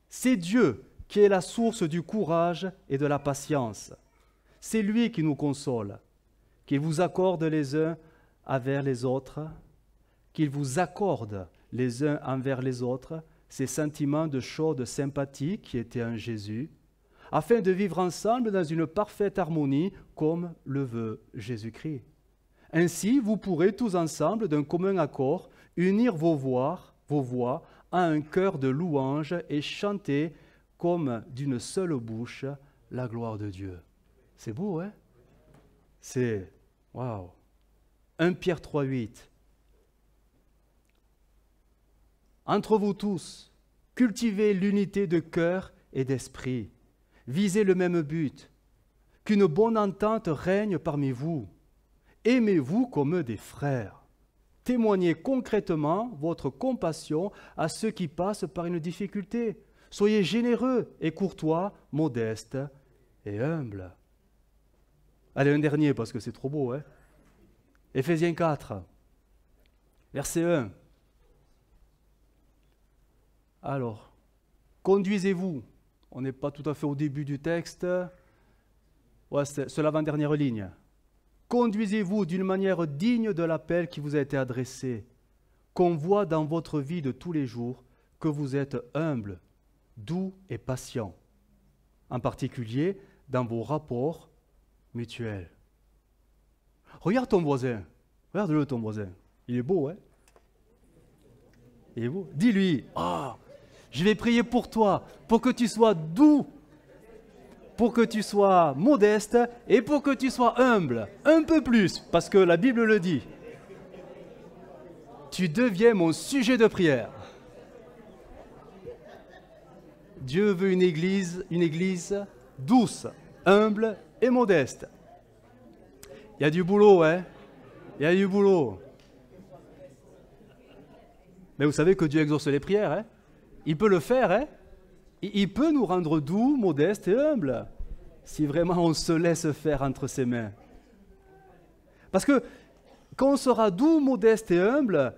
C'est Dieu qui est la source du courage et de la patience. C'est lui qui nous console, qu'il vous accorde les uns envers les autres, qu'il vous accorde les uns envers les autres ces sentiments de chaude sympathie qui étaient en Jésus, afin de vivre ensemble dans une parfaite harmonie comme le veut Jésus-Christ. Ainsi, vous pourrez tous ensemble, d'un commun accord, unir vos voix à un chœur de louange et chanter comme d'une seule bouche la gloire de Dieu. C'est beau, hein? C'est... Waouh! 1 Pierre 3, 8. Entre vous tous, cultivez l'unité de cœur et d'esprit. Visez le même but. Qu'une bonne entente règne parmi vous. Aimez-vous comme des frères. Témoignez concrètement votre compassion à ceux qui passent par une difficulté. Soyez généreux et courtois, modestes et humbles. Allez, un dernier parce que c'est trop beau. Hein? Éphésiens 4, verset 1. Alors, conduisez-vous. On n'est pas tout à fait au début du texte. Ouais, c'est l'avant-dernière ligne. Conduisez-vous d'une manière digne de l'appel qui vous a été adressé, qu'on voit dans votre vie de tous les jours que vous êtes humble, doux et patient, en particulier dans vos rapports mutuels. Regarde ton voisin, regarde-le ton voisin, il est beau, hein? Il est beau. Dis-lui, je vais prier pour toi, pour que tu sois doux, pour que tu sois modeste et pour que tu sois humble, un peu plus, parce que la Bible le dit. Tu deviens mon sujet de prière. Dieu veut une église douce, humble et modeste. Il y a du boulot, hein? Il y a du boulot. Mais vous savez que Dieu exauce les prières, hein? Il peut le faire, hein? Il peut nous rendre doux, modestes et humbles, si vraiment on se laisse faire entre ses mains. Parce que quand on sera doux, modeste et humble,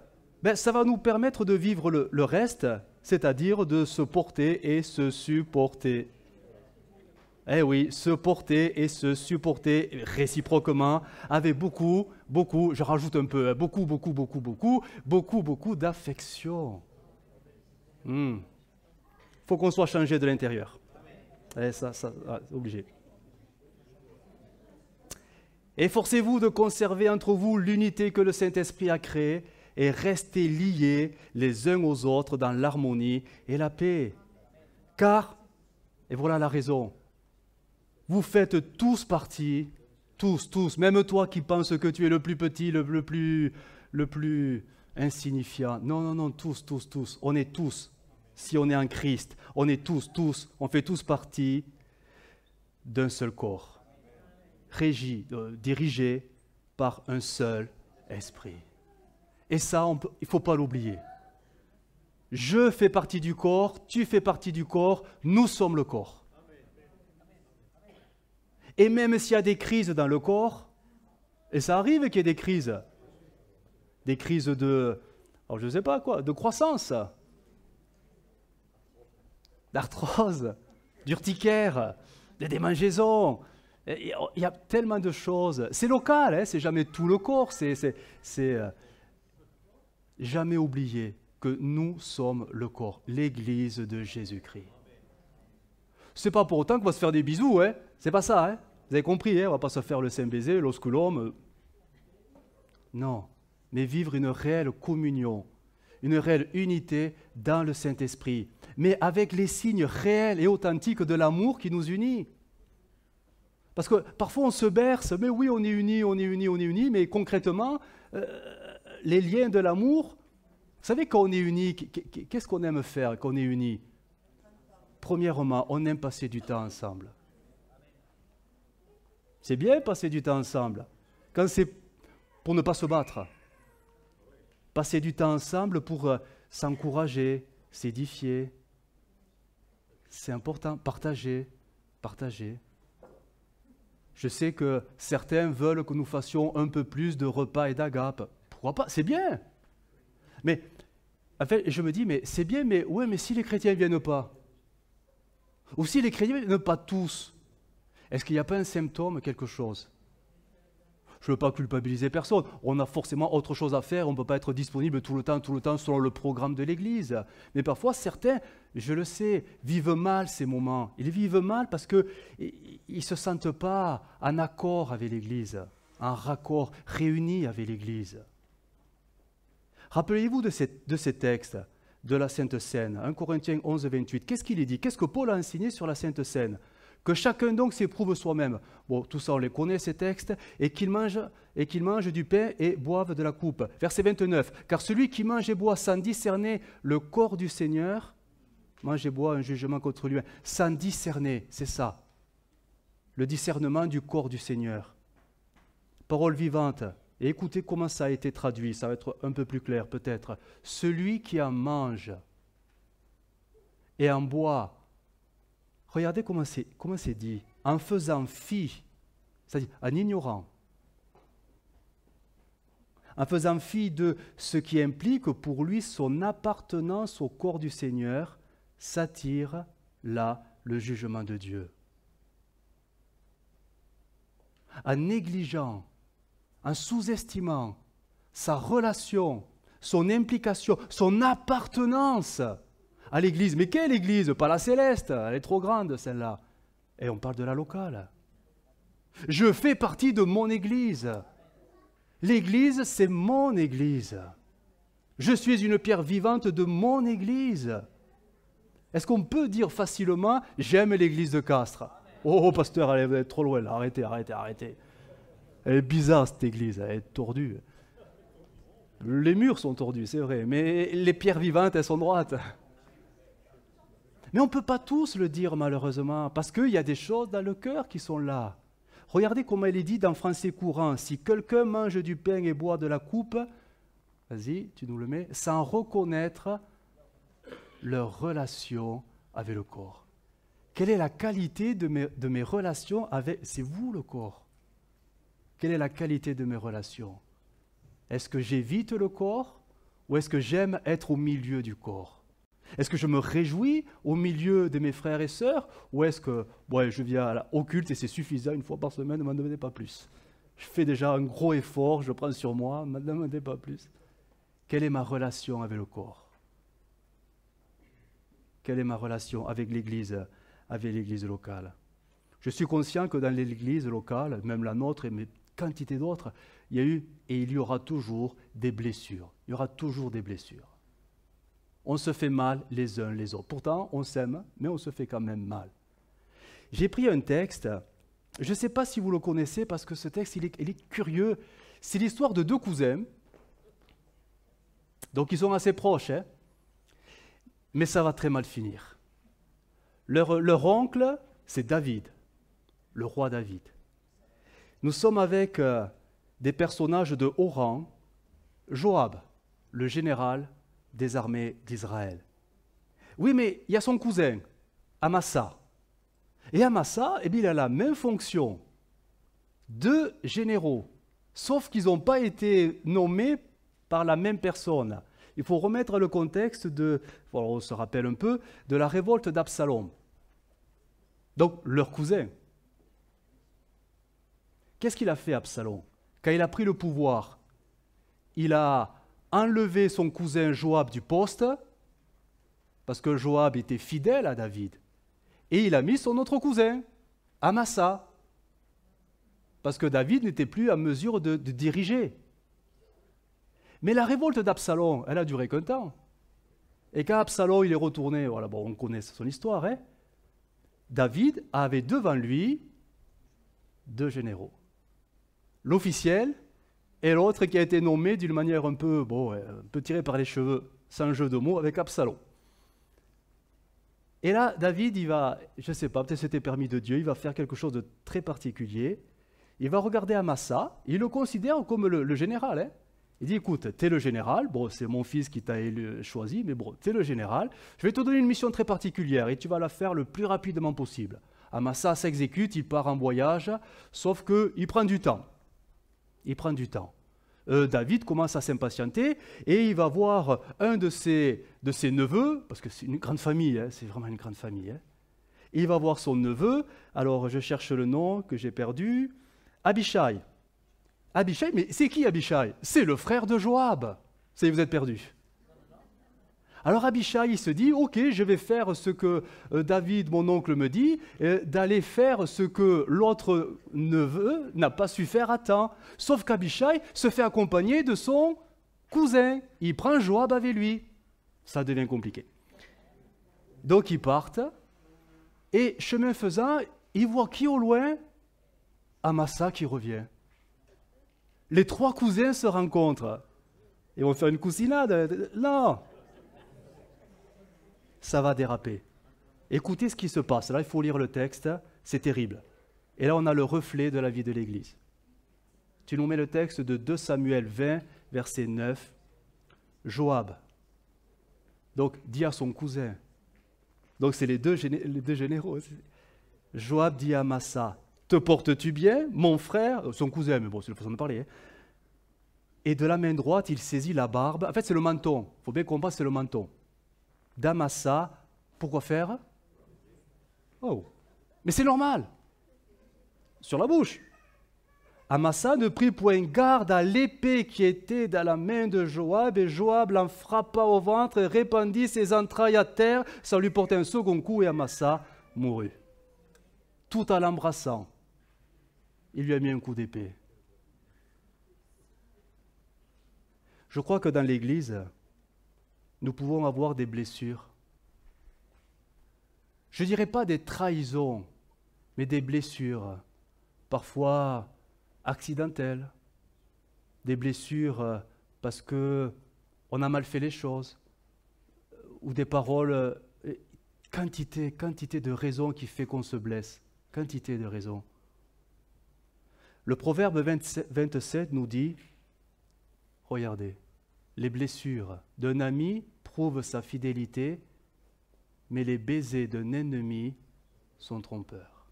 ça va nous permettre de vivre le reste, c'est-à-dire de se porter et se supporter. Eh oui, se porter et se supporter réciproquement avec beaucoup, je rajoute un peu, beaucoup d'affection. Faut qu'on soit changé de l'intérieur. Et ça, c'est obligé. Efforcez-vous de conserver entre vous l'unité que le Saint-Esprit a créée et restez liés les uns aux autres dans l'harmonie et la paix. Car Et voilà la raison. Vous faites tous partie, tous, même toi qui penses que tu es le plus petit, le plus insignifiant. Non, non, non, tous. On est tous, si on est en Christ, on est tous, on fait tous partie d'un seul corps, dirigé par un seul esprit. Et ça, il ne faut pas l'oublier. Je fais partie du corps, tu fais partie du corps, nous sommes le corps. Et même s'il y a des crises dans le corps, et ça arrive qu'il y ait des crises de, alors je ne sais pas quoi, de croissance, d'arthrose, d'urticaire, de démangeaisons. Il y a tellement de choses. C'est local, hein, c'est jamais tout le corps, c'est jamais oublier que nous sommes le corps, l'Église de Jésus-Christ. C'est pas pour autant qu'on va se faire des bisous, hein. C'est pas ça, hein. Vous avez compris, hein, on va pas se faire le saint baiser, l'osculum. Non, mais vivre une réelle communion, une réelle unité dans le Saint-Esprit, mais avec les signes réels et authentiques de l'amour qui nous unit. Parce que parfois on se berce, mais oui, on est unis, mais concrètement, les liens de l'amour, vous savez, quand on est unis, qu'est-ce qu'on aime faire quand on est unis? Premièrement, on aime passer du temps ensemble. C'est bien passer du temps ensemble, quand c'est pour ne pas se battre. Passer du temps ensemble pour s'encourager, s'édifier. C'est important, partager. Je sais que certains veulent que nous fassions un peu plus de repas et d'agapes. Pourquoi pas? C'est bien. Mais, en fait, je me dis, mais c'est bien, mais ouais, mais si les chrétiens ne viennent pas, ou si les chrétiens ne viennent pas tous, est-ce qu'il n'y a pas un symptôme, quelque chose? Je ne veux pas culpabiliser personne. On a forcément autre chose à faire. On ne peut pas être disponible tout le temps selon le programme de l'Église. Mais parfois, certains, je le sais, vivent mal ces moments. Ils vivent mal parce qu'ils ne se sentent pas en accord avec l'Église, en raccord, réunis avec l'Église. Rappelez-vous de ces textes de la Sainte Seine, 1 Corinthiens 11, 28. Qu'est-ce qu'il dit? Qu'est-ce que Paul a enseigné sur la Sainte Seine? Que chacun donc s'éprouve soi-même. Bon, tout ça on les connaît ces textes, et qu'il mange du pain et boive de la coupe. Verset 29. Car celui qui mange et boit sans discerner le corps du Seigneur, mange et boit un jugement contre lui. Sans discerner, c'est ça. Le discernement du corps du Seigneur. Parole vivante. Et écoutez comment ça a été traduit, ça va être un peu plus clair peut-être. Celui qui en mange et en boit. Regardez comment c'est dit. En faisant fi, c'est-à-dire en ignorant. En faisant fi de ce qui implique pour lui son appartenance au corps du Seigneur, s'attire là le jugement de Dieu. En négligeant, en sous-estimant sa relation, son implication, son appartenance à l'Église. Mais quelle Église? Pas la céleste, elle est trop grande celle-là. Et on parle de la locale. Je fais partie de mon Église. L'Église, c'est mon Église. Je suis une pierre vivante de mon Église. Est-ce qu'on peut dire facilement « j'aime l'Église de Castres » ? Oh, pasteur, allez, vous êtes trop loin là, arrêtez. Elle est bizarre cette Église, elle est tordue. Les murs sont tordus, c'est vrai, mais les pierres vivantes, elles sont droites. Mais on ne peut pas tous le dire malheureusement, parce qu'il y a des choses dans le cœur qui sont là. Regardez comment il est dit dans français courant. Si quelqu'un mange du pain et boit de la coupe, vas-y, tu nous le mets, sans reconnaître leur relation avec le corps. Quelle est la qualité de mes relations avec... C'est vous le corps. Quelle est la qualité de mes relations? Est-ce que j'évite le corps ou est-ce que j'aime être au milieu du corps? Est-ce que je me réjouis au milieu de mes frères et sœurs ou est-ce que je viens au culte et c'est suffisant, une fois par semaine, ne m'en demandez pas plus. Je fais déjà un gros effort, je prends sur moi, ne m'en demandez pas plus. Quelle est ma relation avec le corps? Quelle est ma relation avec l'Église locale? Je suis conscient que dans l'Église locale, même la nôtre et mes quantités d'autres, il y a eu et il y aura toujours des blessures. Il y aura toujours des blessures. On se fait mal les uns les autres. Pourtant, on s'aime, mais on se fait quand même mal. j'ai pris un texte, je ne sais pas si vous le connaissez parce que ce texte, il est curieux. C'est l'histoire de deux cousins. Donc ils sont assez proches, hein, mais ça va très mal finir. Leur oncle, c'est David, le roi David. Nous sommes avec des personnages de haut rang, Joab, le général des armées d'Israël. Oui, mais il y a son cousin, Amasa. Et Amasa, eh bien, il a la même fonction. Deux généraux, sauf qu'ils n'ont pas été nommés par la même personne. Il faut remettre le contexte voilà, on se rappelle un peu, de la révolte d'Absalom. Donc, leur cousin. Qu'est-ce qu'il a fait, Absalom? Quand il a pris le pouvoir, il a enlevé son cousin Joab du poste, parce que Joab était fidèle à David. Et il a mis son autre cousin, Amasa, parce que David n'était plus à mesure de diriger. Mais la révolte d'Absalom, elle a duré qu'un temps. Et quand Absalom il est retourné, voilà, bon, on connaît son histoire, hein, David avait devant lui deux généraux. L'officiel et l'autre qui a été nommé d'une manière un peu tirée par les cheveux, sans jeu de mots, avec Absalom. Et là, David, il va, je ne sais pas, peut-être c'était permis de Dieu, il va faire quelque chose de très particulier. Il va regarder Amasa, il le considère comme le général. Hein. Il dit, écoute, t'es le général, bon, c'est mon fils qui t'a choisi, mais bon, t'es le général, je vais te donner une mission très particulière et tu vas la faire le plus rapidement possible. Amasa s'exécute, il part en voyage, sauf qu'il prend du temps. Il prend du temps. David commence à s'impatienter et il va voir un de ses neveux, parce que c'est une grande famille, hein, c'est vraiment une grande famille. Hein. Il va voir son neveu, alors je cherche le nom que j'ai perdu, Abishai. Abishai, mais c'est qui Abishai? C'est le frère de Joab. Ça y est, vous êtes perdu. Alors Abishai, il se dit, ok, je vais faire ce que David, mon oncle, me dit, d'aller faire ce que l'autre neveu n'a pas su faire à temps. Sauf qu'Abishai se fait accompagner de son cousin. Il prend Joab avec lui. Ça devient compliqué. Donc ils partent, et chemin faisant, ils voient qui au loin? Amasa qui revient. Les trois cousins se rencontrent. Ils vont faire une cousinade. Non! Ça va déraper. Écoutez ce qui se passe. Là, il faut lire le texte. C'est terrible. Et là, on a le reflet de la vie de l'Église. Tu nous mets le texte de 2 Samuel 20, verset 9. Joab, donc, dit à son cousin. Donc, c'est les deux généraux. Joab dit à Amasa, te portes-tu bien, mon frère? Son cousin, mais bon, c'est la façon de parler. Hein. Et de la main droite, il saisit la barbe. En fait, c'est le menton. Il faut bien comprendre, c'est le menton. D'Amasa, pourquoi faire? Oh, mais c'est normal. Sur la bouche. Amasa ne prit point garde à l'épée qui était dans la main de Joab, et Joab l'en frappa au ventre et répandit ses entrailles à terre. Ça lui portait un second coup et Amasa mourut. Tout en l'embrassant, il lui a mis un coup d'épée. Je crois que dans l'Église, nous pouvons avoir des blessures. Je ne dirais pas des trahisons, mais des blessures, parfois accidentelles, des blessures parce qu'on a mal fait les choses, ou des paroles, quantité de raisons qui fait qu'on se blesse, quantité de raisons. Le proverbe 27 nous dit, regardez, les blessures d'un ami prouvent sa fidélité, mais les baisers d'un ennemi sont trompeurs.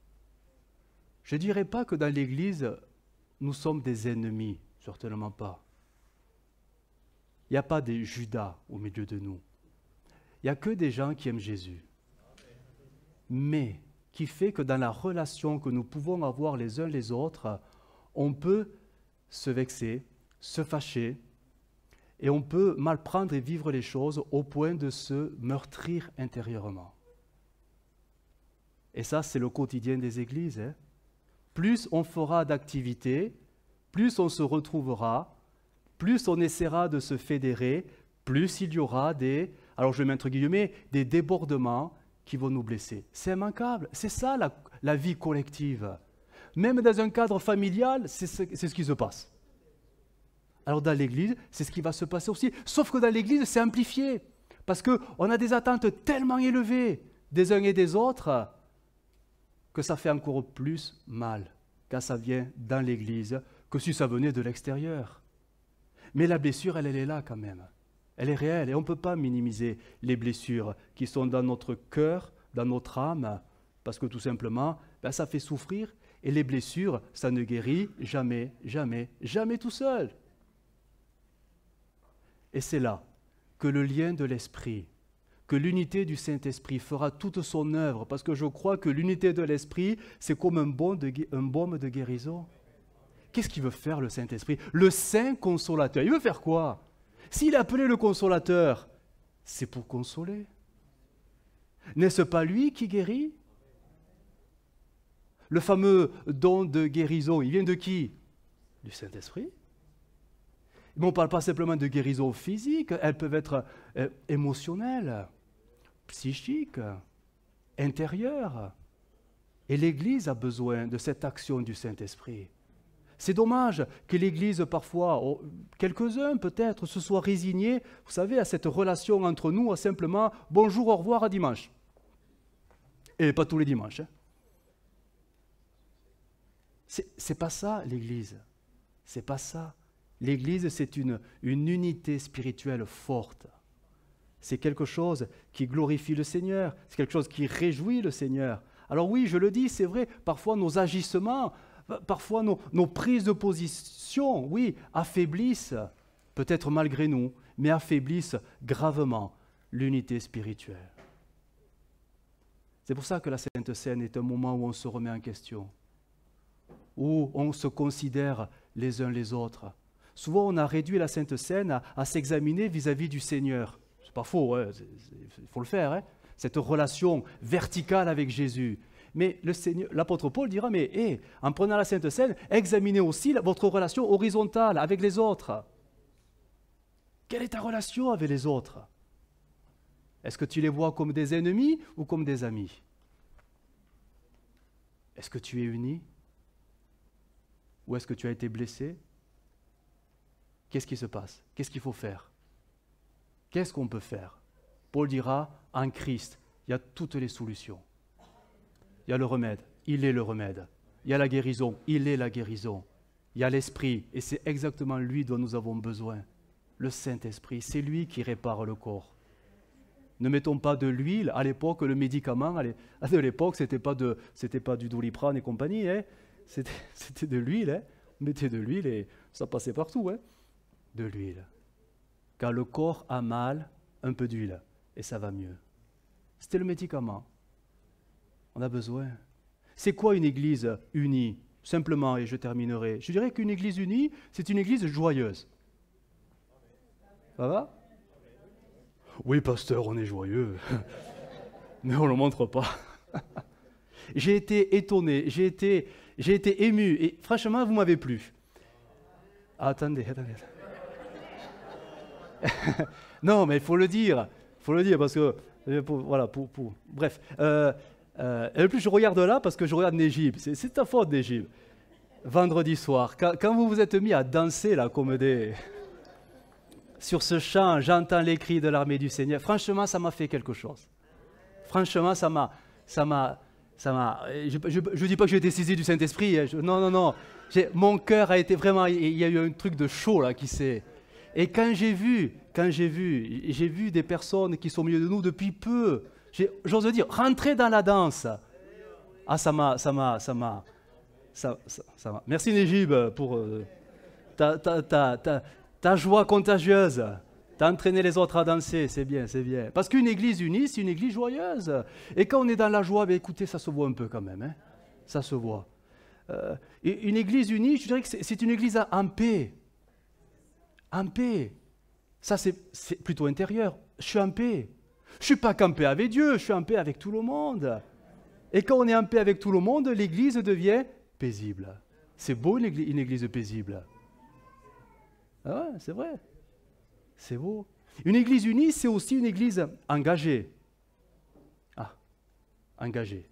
Je ne dirais pas que dans l'Église, nous sommes des ennemis, certainement pas. Il n'y a pas des Judas au milieu de nous. Il n'y a que des gens qui aiment Jésus. Mais qui fait que dans la relation que nous pouvons avoir les uns les autres, on peut se vexer, se fâcher, et on peut mal prendre et vivre les choses au point de se meurtrir intérieurement. Et ça, c'est le quotidien des églises. Hein. Plus on fera d'activités, plus on se retrouvera, plus on essaiera de se fédérer, plus il y aura alors je vais mettre entre guillemets, des débordements qui vont nous blesser. C'est immanquable. C'est ça la vie collective. Même dans un cadre familial, c'est ce qui se passe. Alors dans l'Église, c'est ce qui va se passer aussi. Sauf que dans l'Église, c'est amplifié. Parce qu'on a des attentes tellement élevées des uns et des autres que ça fait encore plus mal quand ça vient dans l'Église que si ça venait de l'extérieur. Mais la blessure, elle est là quand même. Elle est réelle et on ne peut pas minimiser les blessures qui sont dans notre cœur, dans notre âme, parce que tout simplement, ça fait souffrir. Et les blessures, ça ne guérit jamais, jamais, jamais tout seul. Et c'est là que le lien de l'Esprit, que l'unité du Saint-Esprit fera toute son œuvre, parce que je crois que l'unité de l'Esprit, c'est comme un baume de guérison. Qu'est-ce qu'il veut faire le Saint-Esprit? Le Saint Consolateur, il veut faire quoi? S'il est appelé le Consolateur, c'est pour consoler. N'est-ce pas lui qui guérit? Le fameux don de guérison, il vient de qui? Du Saint-Esprit. Mais on ne parle pas simplement de guérison physique, elles peuvent être émotionnelles, psychiques, intérieures. Et l'Église a besoin de cette action du Saint-Esprit. C'est dommage que l'Église, parfois, quelques-uns peut-être, se soient résignés, vous savez, à cette relation entre nous, à simplement « bonjour, au revoir, à dimanche ». Et pas tous les dimanches. Hein. C'est pas ça, l'Église. C'est pas ça. L'Église, c'est une unité spirituelle forte. C'est quelque chose qui glorifie le Seigneur. C'est quelque chose qui réjouit le Seigneur. Alors oui, je le dis, c'est vrai, parfois nos agissements, parfois nos prises de position, oui, affaiblissent, peut-être malgré nous, mais affaiblissent gravement l'unité spirituelle. C'est pour ça que la Sainte Seine est un moment où on se remet en question, où on se considère les uns les autres. Souvent, on a réduit la Sainte Seine à s'examiner vis-à-vis du Seigneur. C'est pas faux, hein, il faut le faire, hein, cette relation verticale avec Jésus. Mais l'apôtre Paul dira, mais en prenant la Sainte Seine, examinez aussi votre relation horizontale avec les autres. Quelle est ta relation avec les autres? Est-ce que tu les vois comme des ennemis ou comme des amis? Est-ce que tu es uni? Ou est-ce que tu as été blessé? Qu'est-ce qui se passe? Qu'est-ce qu'il faut faire? Qu'est-ce qu'on peut faire? Paul dira, en Christ, il y a toutes les solutions. Il y a le remède, il est le remède. Il y a la guérison, il est la guérison. Il y a l'Esprit, et c'est exactement lui dont nous avons besoin. Le Saint-Esprit, c'est lui qui répare le corps. Ne mettons pas de l'huile. À l'époque, le médicament, de l'époque, c'était pas du Doliprane et compagnie. Hein. C'était de l'huile. Hein. On mettait de l'huile et ça passait partout. Hein. De l'huile. Quand le corps a mal, un peu d'huile et ça va mieux. C'était le médicament. On a besoin. C'est quoi une église unie? Simplement, et je terminerai. Je dirais qu'une église unie, c'est une église joyeuse. Ça va? Oui, pasteur, on est joyeux. Mais on ne le montre pas. J'ai été étonné, j'ai été ému. Et franchement, vous m'avez plu. Attendez. Non, mais il faut le dire parce que, voilà, bref. Et plus je regarde là parce que je regarde Négib. C'est ta faute, Négib. Vendredi soir, quand vous vous êtes mis à danser là comme des... Sur ce chant, j'entends les cris de l'armée du Seigneur. Franchement, ça m'a fait quelque chose. Franchement, ça m'a. Je ne dis pas que j'ai été saisi du Saint-Esprit. Hein. Non. Mon cœur a été vraiment. Il y a eu un truc de chaud là qui s'est. Et quand j'ai vu des personnes qui sont au milieu de nous depuis peu. J'ose dire, rentrer dans la danse. Ah, ça m'a. Merci Négib pour ta joie contagieuse. T'as entraîné les autres à danser, c'est bien. Parce qu'une église unie, c'est une église joyeuse. Et quand on est dans la joie, écoutez, ça se voit un peu quand même. Hein, ça se voit. Une église unie, je dirais que c'est une église en paix. En paix. Ça, c'est plutôt intérieur. Je suis en paix. Je ne suis pas qu'en paix avec Dieu, je suis en paix avec tout le monde. Et quand on est en paix avec tout le monde, l'église devient paisible. C'est beau une église paisible. Ah ouais, c'est vrai. C'est beau. Une église unie, c'est aussi une église engagée. Ah, engagée.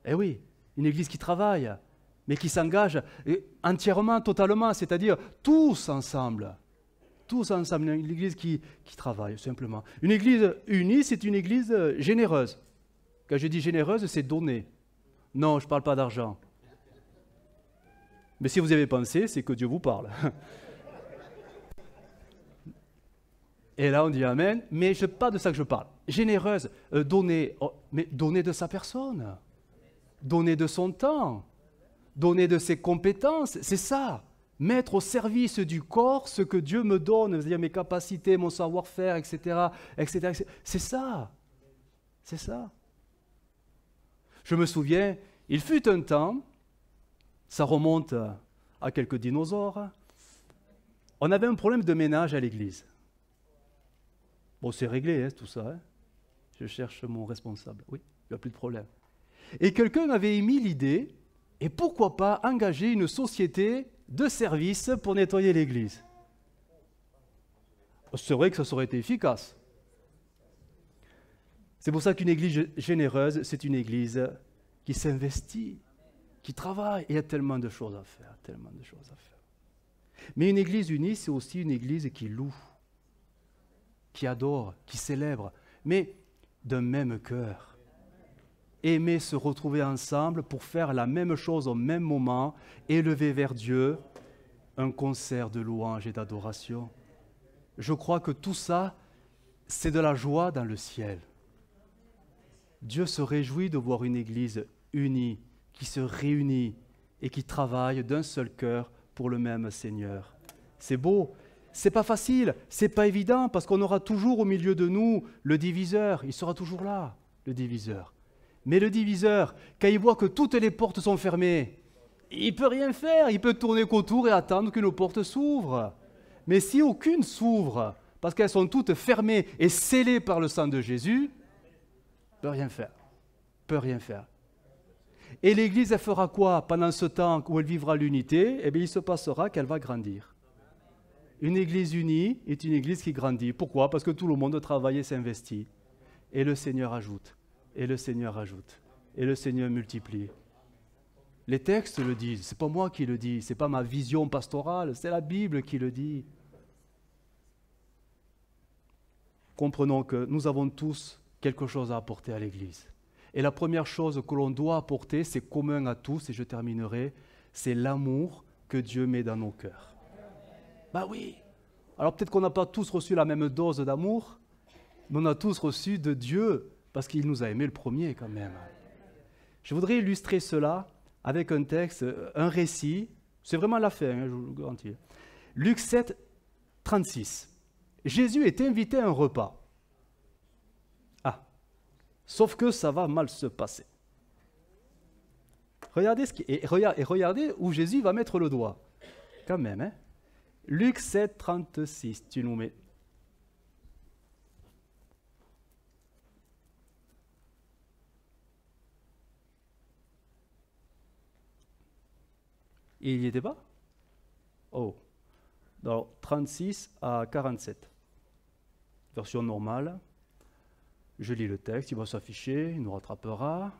Eh oui, une église qui travaille, mais qui s'engage entièrement, totalement, c'est-à-dire tous ensemble. Tous ensemble, une église qui travaille, simplement. Une église unie, c'est une église généreuse. Quand je dis généreuse, c'est donner. Non, je ne parle pas d'argent. Mais si vous avez pensé, c'est que Dieu vous parle. Et là, on dit Amen, mais ce n'est pas de ça que je parle. Généreuse, donner, mais donner de sa personne, donner de son temps, donner de ses compétences, c'est ça. Mettre au service du corps ce que Dieu me donne, c'est-à-dire mes capacités, mon savoir-faire, etc., etc. C'est ça. C'est ça. Je me souviens, il fut un temps, ça remonte à quelques dinosaures, on avait un problème de ménage à l'église. Bon, c'est réglé, hein, tout ça. Hein. Je cherche mon responsable. Oui, il n'y a plus de problème. Et quelqu'un avait émis l'idée, et pourquoi pas engager une société de service pour nettoyer l'église. C'est vrai que ça aurait été efficace. C'est pour ça qu'une église généreuse, c'est une église qui s'investit, qui travaille. Et il y a tellement de choses à faire, tellement de choses à faire. Mais une église unie, c'est aussi une église qui loue, qui adore, qui célèbre, mais d'un même cœur. Aimer se retrouver ensemble pour faire la même chose au même moment, élever vers Dieu un concert de louange et d'adoration. Je crois que tout ça, c'est de la joie dans le ciel. Dieu se réjouit de voir une église unie, qui se réunit et qui travaille d'un seul cœur pour le même Seigneur. C'est beau. C'est pas facile, c'est pas évident, parce qu'on aura toujours au milieu de nous le diviseur. Il sera toujours là, le diviseur. Mais le diviseur, quand il voit que toutes les portes sont fermées, il ne peut rien faire. Il peut tourner qu'autour et attendre qu'une porte s'ouvre. Mais si aucune s'ouvre, parce qu'elles sont toutes fermées et scellées par le sang de Jésus, il ne peut rien faire. Il peut rien faire. Et l'Église, elle fera quoi pendant ce temps où elle vivra l'unité? Eh bien, il se passera qu'elle va grandir. Une Église unie est une Église qui grandit. Pourquoi? Parce que tout le monde travaille et s'investit. Et le Seigneur ajoute. Et le Seigneur ajoute. Et le Seigneur multiplie. Les textes le disent. Ce n'est pas moi qui le dis. Ce n'est pas ma vision pastorale. C'est la Bible qui le dit. Comprenons que nous avons tous quelque chose à apporter à l'Église. Et la première chose que l'on doit apporter, c'est commun à tous, et je terminerai, c'est l'amour que Dieu met dans nos cœurs. Ben oui. Alors peut-être qu'on n'a pas tous reçu la même dose d'amour, mais on a tous reçu de Dieu, parce qu'il nous a aimés le premier quand même. Je voudrais illustrer cela avec un texte, un récit. C'est vraiment la fin, hein, je vous le garantis. Luc 7, 36. Jésus est invité à un repas. Ah, sauf que ça va mal se passer. Regardez, regardez où Jésus va mettre le doigt. Quand même, hein. Luc 7, 36, tu nous mets. Il n'y était pas? Oh. Alors, 36 à 47. Version normale. Je lis le texte, il va s'afficher, il nous rattrapera.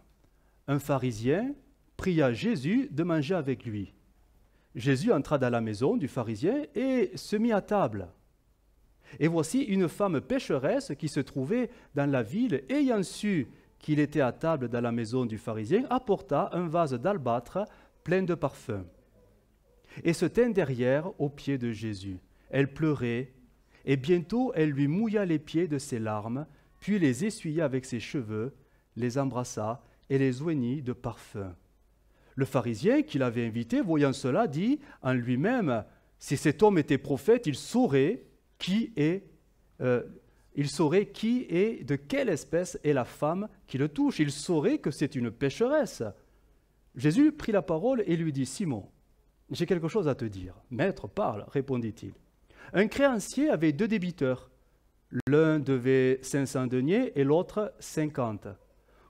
Un pharisien pria Jésus de manger avec lui. Jésus entra dans la maison du pharisien et se mit à table. Et voici une femme pécheresse qui se trouvait dans la ville, ayant su qu'il était à table dans la maison du pharisien, apporta un vase d'albâtre plein de parfums. Et se tint derrière aux pieds de Jésus. Elle pleurait, et bientôt elle lui mouilla les pieds de ses larmes, puis les essuya avec ses cheveux, les embrassa et les oignit de parfum. Le pharisien qui l'avait invité, voyant cela, dit en lui-même, si cet homme était prophète, il saurait qui est, de quelle espèce est la femme qui le touche. Il saurait que c'est une pécheresse. Jésus prit la parole et lui dit, Simon, j'ai quelque chose à te dire. Maître, parle, répondit-il. Un créancier avait 2 débiteurs. L'un devait 500 deniers et l'autre 50.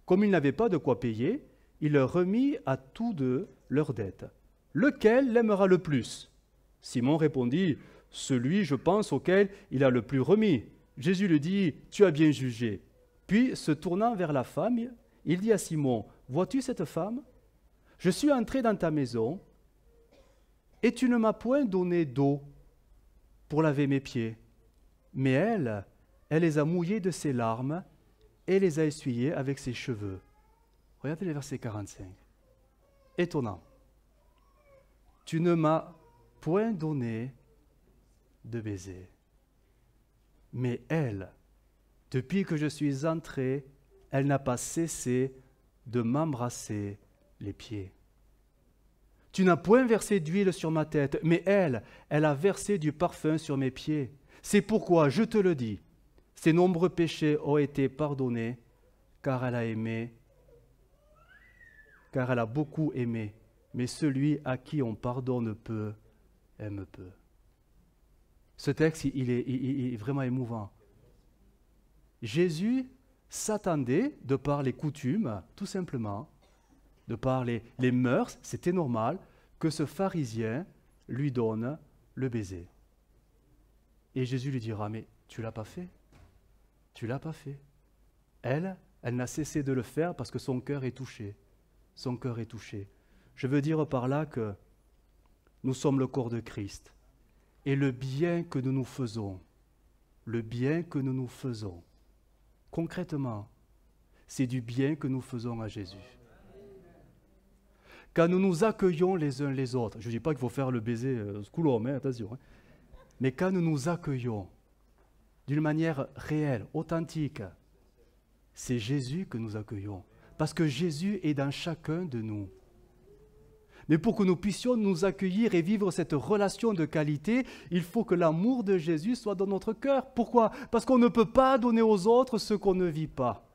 Comme il n'avait pas de quoi payer, il leur remit à tous 2 leurs dettes. Lequel l'aimera le plus? Simon répondit, celui, je pense, auquel il a le plus remis. Jésus lui dit, tu as bien jugé. Puis, se tournant vers la femme, il dit à Simon, « Vois-tu cette femme? Je suis entré dans ta maison et tu ne m'as point donné d'eau pour laver mes pieds. Mais elle les a mouillés de ses larmes et les a essuyés avec ses cheveux. » Regardez le verset 45. Étonnant. Tu ne m'as point donné de baiser. Mais elle, depuis que je suis entré, elle n'a pas cessé de m'embrasser les pieds. Tu n'as point versé d'huile sur ma tête, mais elle a versé du parfum sur mes pieds. C'est pourquoi, je te le dis, ses nombreux péchés ont été pardonnés, car elle a beaucoup aimé. Mais celui à qui on pardonne peu, aime peu. Ce texte, il est vraiment émouvant. Jésus s'attendait, de par les coutumes, tout simplement, de par les mœurs, c'était normal, que ce pharisien lui donne le baiser. Et Jésus lui dira, mais tu ne l'as pas fait. Tu ne l'as pas fait. Elle n'a cessé de le faire parce que son cœur est touché. Son cœur est touché. Je veux dire par là que nous sommes le corps de Christ. Et le bien que nous nous faisons, concrètement, c'est du bien que nous faisons à Jésus. Quand nous nous accueillons les uns les autres, je ne dis pas qu'il faut faire le baiser ce coup-là, mais attention, hein. Mais quand nous nous accueillons d'une manière réelle, authentique, c'est Jésus que nous accueillons. Parce que Jésus est dans chacun de nous. Mais pour que nous puissions nous accueillir et vivre cette relation de qualité, il faut que l'amour de Jésus soit dans notre cœur. Pourquoi? Parce qu'on ne peut pas donner aux autres ce qu'on ne vit pas.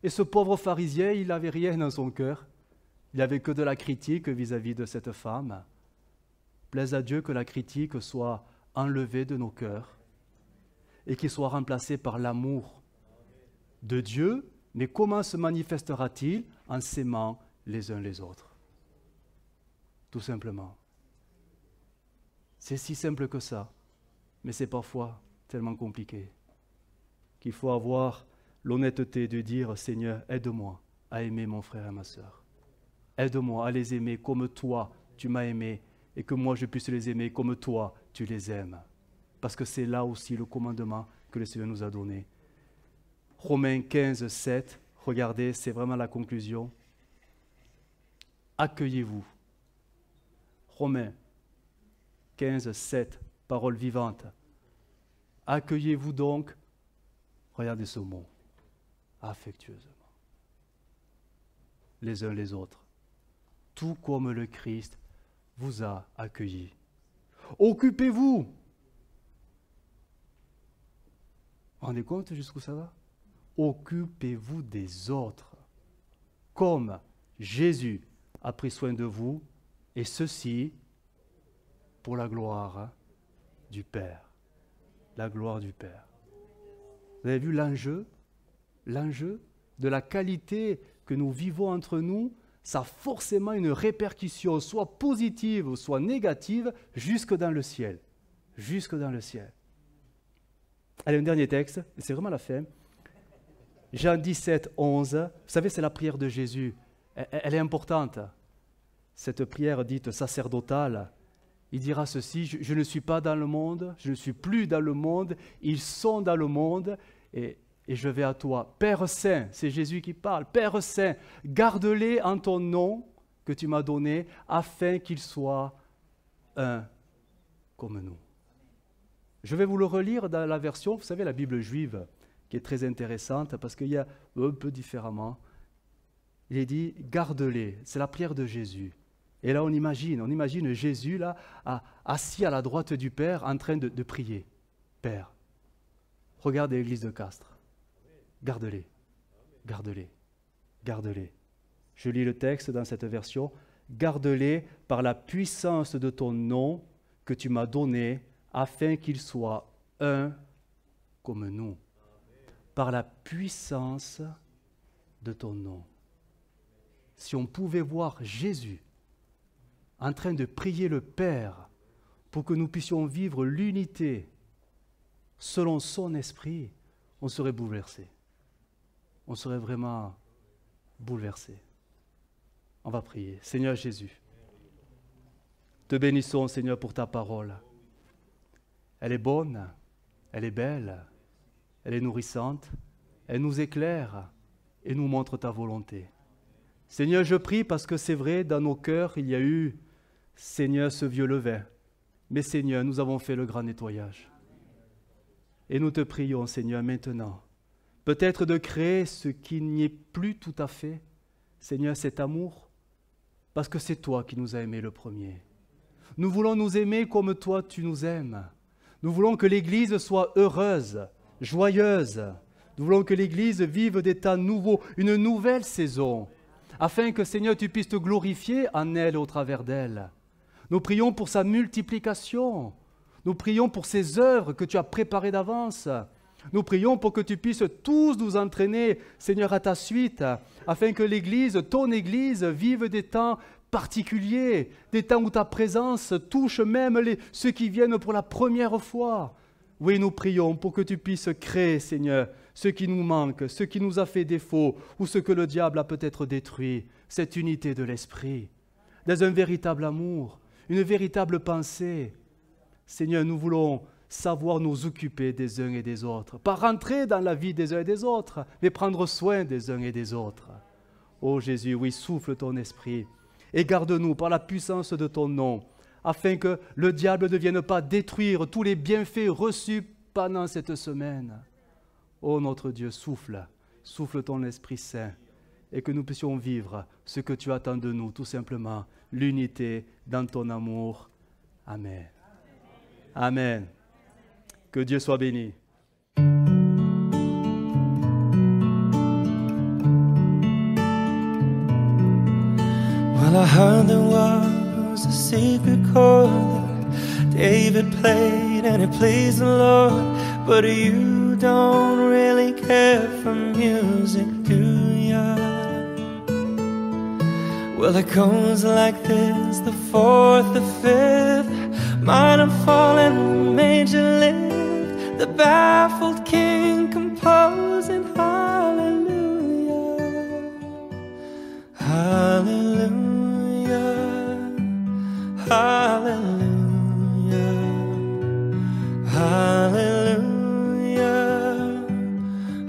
Et ce pauvre pharisien, il n'avait rien dans son cœur. Il n'avait que de la critique vis-à-vis de cette femme. Plaise à Dieu que la critique soit enlevée de nos cœurs et qu'il soit remplacée par l'amour de Dieu. Mais comment se manifestera-t-il? En s'aimant les uns les autres. Tout simplement. C'est si simple que ça, mais c'est parfois tellement compliqué qu'il faut avoir l'honnêteté de dire, Seigneur, aide-moi à aimer mon frère et ma sœur. Aide-moi à les aimer comme toi, tu m'as aimé, et que moi je puisse les aimer comme toi, tu les aimes. Parce que c'est là aussi le commandement que le Seigneur nous a donné. Romains 15, 7, regardez, c'est vraiment la conclusion. Accueillez-vous. Romains 15, 7, parole vivante. Accueillez-vous donc, regardez ce mot, affectueusement, les uns les autres, tout comme le Christ vous a accueillis. Occupez-vous. Vous vous rendez compte jusqu'où ça va? Occupez-vous des autres, comme Jésus a pris soin de vous, et ceci pour la gloire du Père. La gloire du Père. Vous avez vu l'enjeu? L'enjeu de la qualité que nous vivons entre nous, ça a forcément une répercussion, soit positive, soit négative, jusque dans le ciel. Jusque dans le ciel. Allez, un dernier texte, et c'est vraiment la fin. Jean 17, 11. Vous savez, c'est la prière de Jésus. Elle est importante. Cette prière dite sacerdotale, il dira ceci, je ne suis pas dans le monde, je ne suis plus dans le monde, ils sont dans le monde, et je vais à toi. Père Saint, c'est Jésus qui parle, Père Saint, garde-les en ton nom que tu m'as donné, afin qu'ils soient un comme nous. Je vais vous le relire dans la version, vous savez, la Bible juive, qui est très intéressante, parce qu'il y a un peu différemment. Il est dit, garde-les, c'est la prière de Jésus. Et là, on imagine Jésus là, assis à la droite du Père, en train de prier. Père, regarde l'église de Castres. Garde-les, garde-les, garde-les. Je lis le texte dans cette version. Garde-les par la puissance de ton nom que tu m'as donné, afin qu'ils soient un comme nous. Par la puissance de ton nom. Si on pouvait voir Jésus en train de prier le Père pour que nous puissions vivre l'unité selon son esprit, on serait bouleversé. on serait vraiment bouleversé. On va prier. Seigneur Jésus, te bénissons, Seigneur, pour ta parole. Elle est bonne, elle est belle, elle est nourrissante, elle nous éclaire et nous montre ta volonté. Seigneur, je prie parce que c'est vrai, dans nos cœurs, il y a eu, Seigneur, ce vieux levain. Mais Seigneur, nous avons fait le grand nettoyage. Et nous te prions, Seigneur, maintenant, peut-être de créer ce qui n'y est plus tout à fait, Seigneur, cet amour, parce que c'est toi qui nous as aimés le premier. Nous voulons nous aimer comme toi tu nous aimes. Nous voulons que l'Église soit heureuse, joyeuse. Nous voulons que l'Église vive des temps nouveaux, une nouvelle saison, afin que, Seigneur, tu puisses te glorifier en elle et au travers d'elle. Nous prions pour sa multiplication. Nous prions pour ces œuvres que tu as préparées d'avance. Nous prions pour que tu puisses tous nous entraîner, Seigneur, à ta suite, afin que l'Église, ton Église, vive des temps particuliers, des temps où ta présence touche même ceux qui viennent pour la première fois. Oui, nous prions pour que tu puisses créer, Seigneur, ce qui nous manque, ce qui nous a fait défaut, ou ce que le diable a peut-être détruit, cette unité de l'esprit, dans un véritable amour, une véritable pensée. Seigneur, nous voulons savoir nous occuper des uns et des autres, pas rentrer dans la vie des uns et des autres, mais prendre soin des uns et des autres. Ô Jésus, oui, souffle ton esprit et garde-nous par la puissance de ton nom, afin que le diable ne vienne pas détruire tous les bienfaits reçus pendant cette semaine. Ô notre Dieu, souffle ton Esprit Saint, et que nous puissions vivre ce que tu attends de nous, tout simplement, l'unité dans ton amour. Amen. Amen. Que Dieu soit béni. Well, I heard there was a secret chord that David played and it pleased the Lord, but you don't really care for music, do ya? Well, it goes like this, the fourth, the fifth, minor fall and major lift, the baffled king composing hallelujah, hallelujah, hallelujah, hallelujah,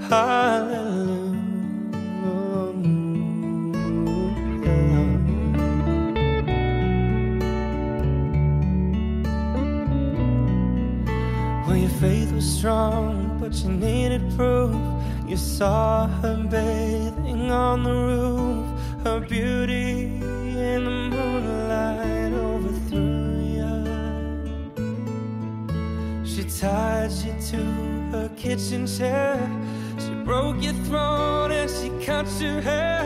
hallelujah. Well, your faith was strong, but you needed proof. You saw her bathing on the roof, her beauty in the moonlight overthrew you. She tied you to her kitchen chair, she broke your throat and she cut your hair.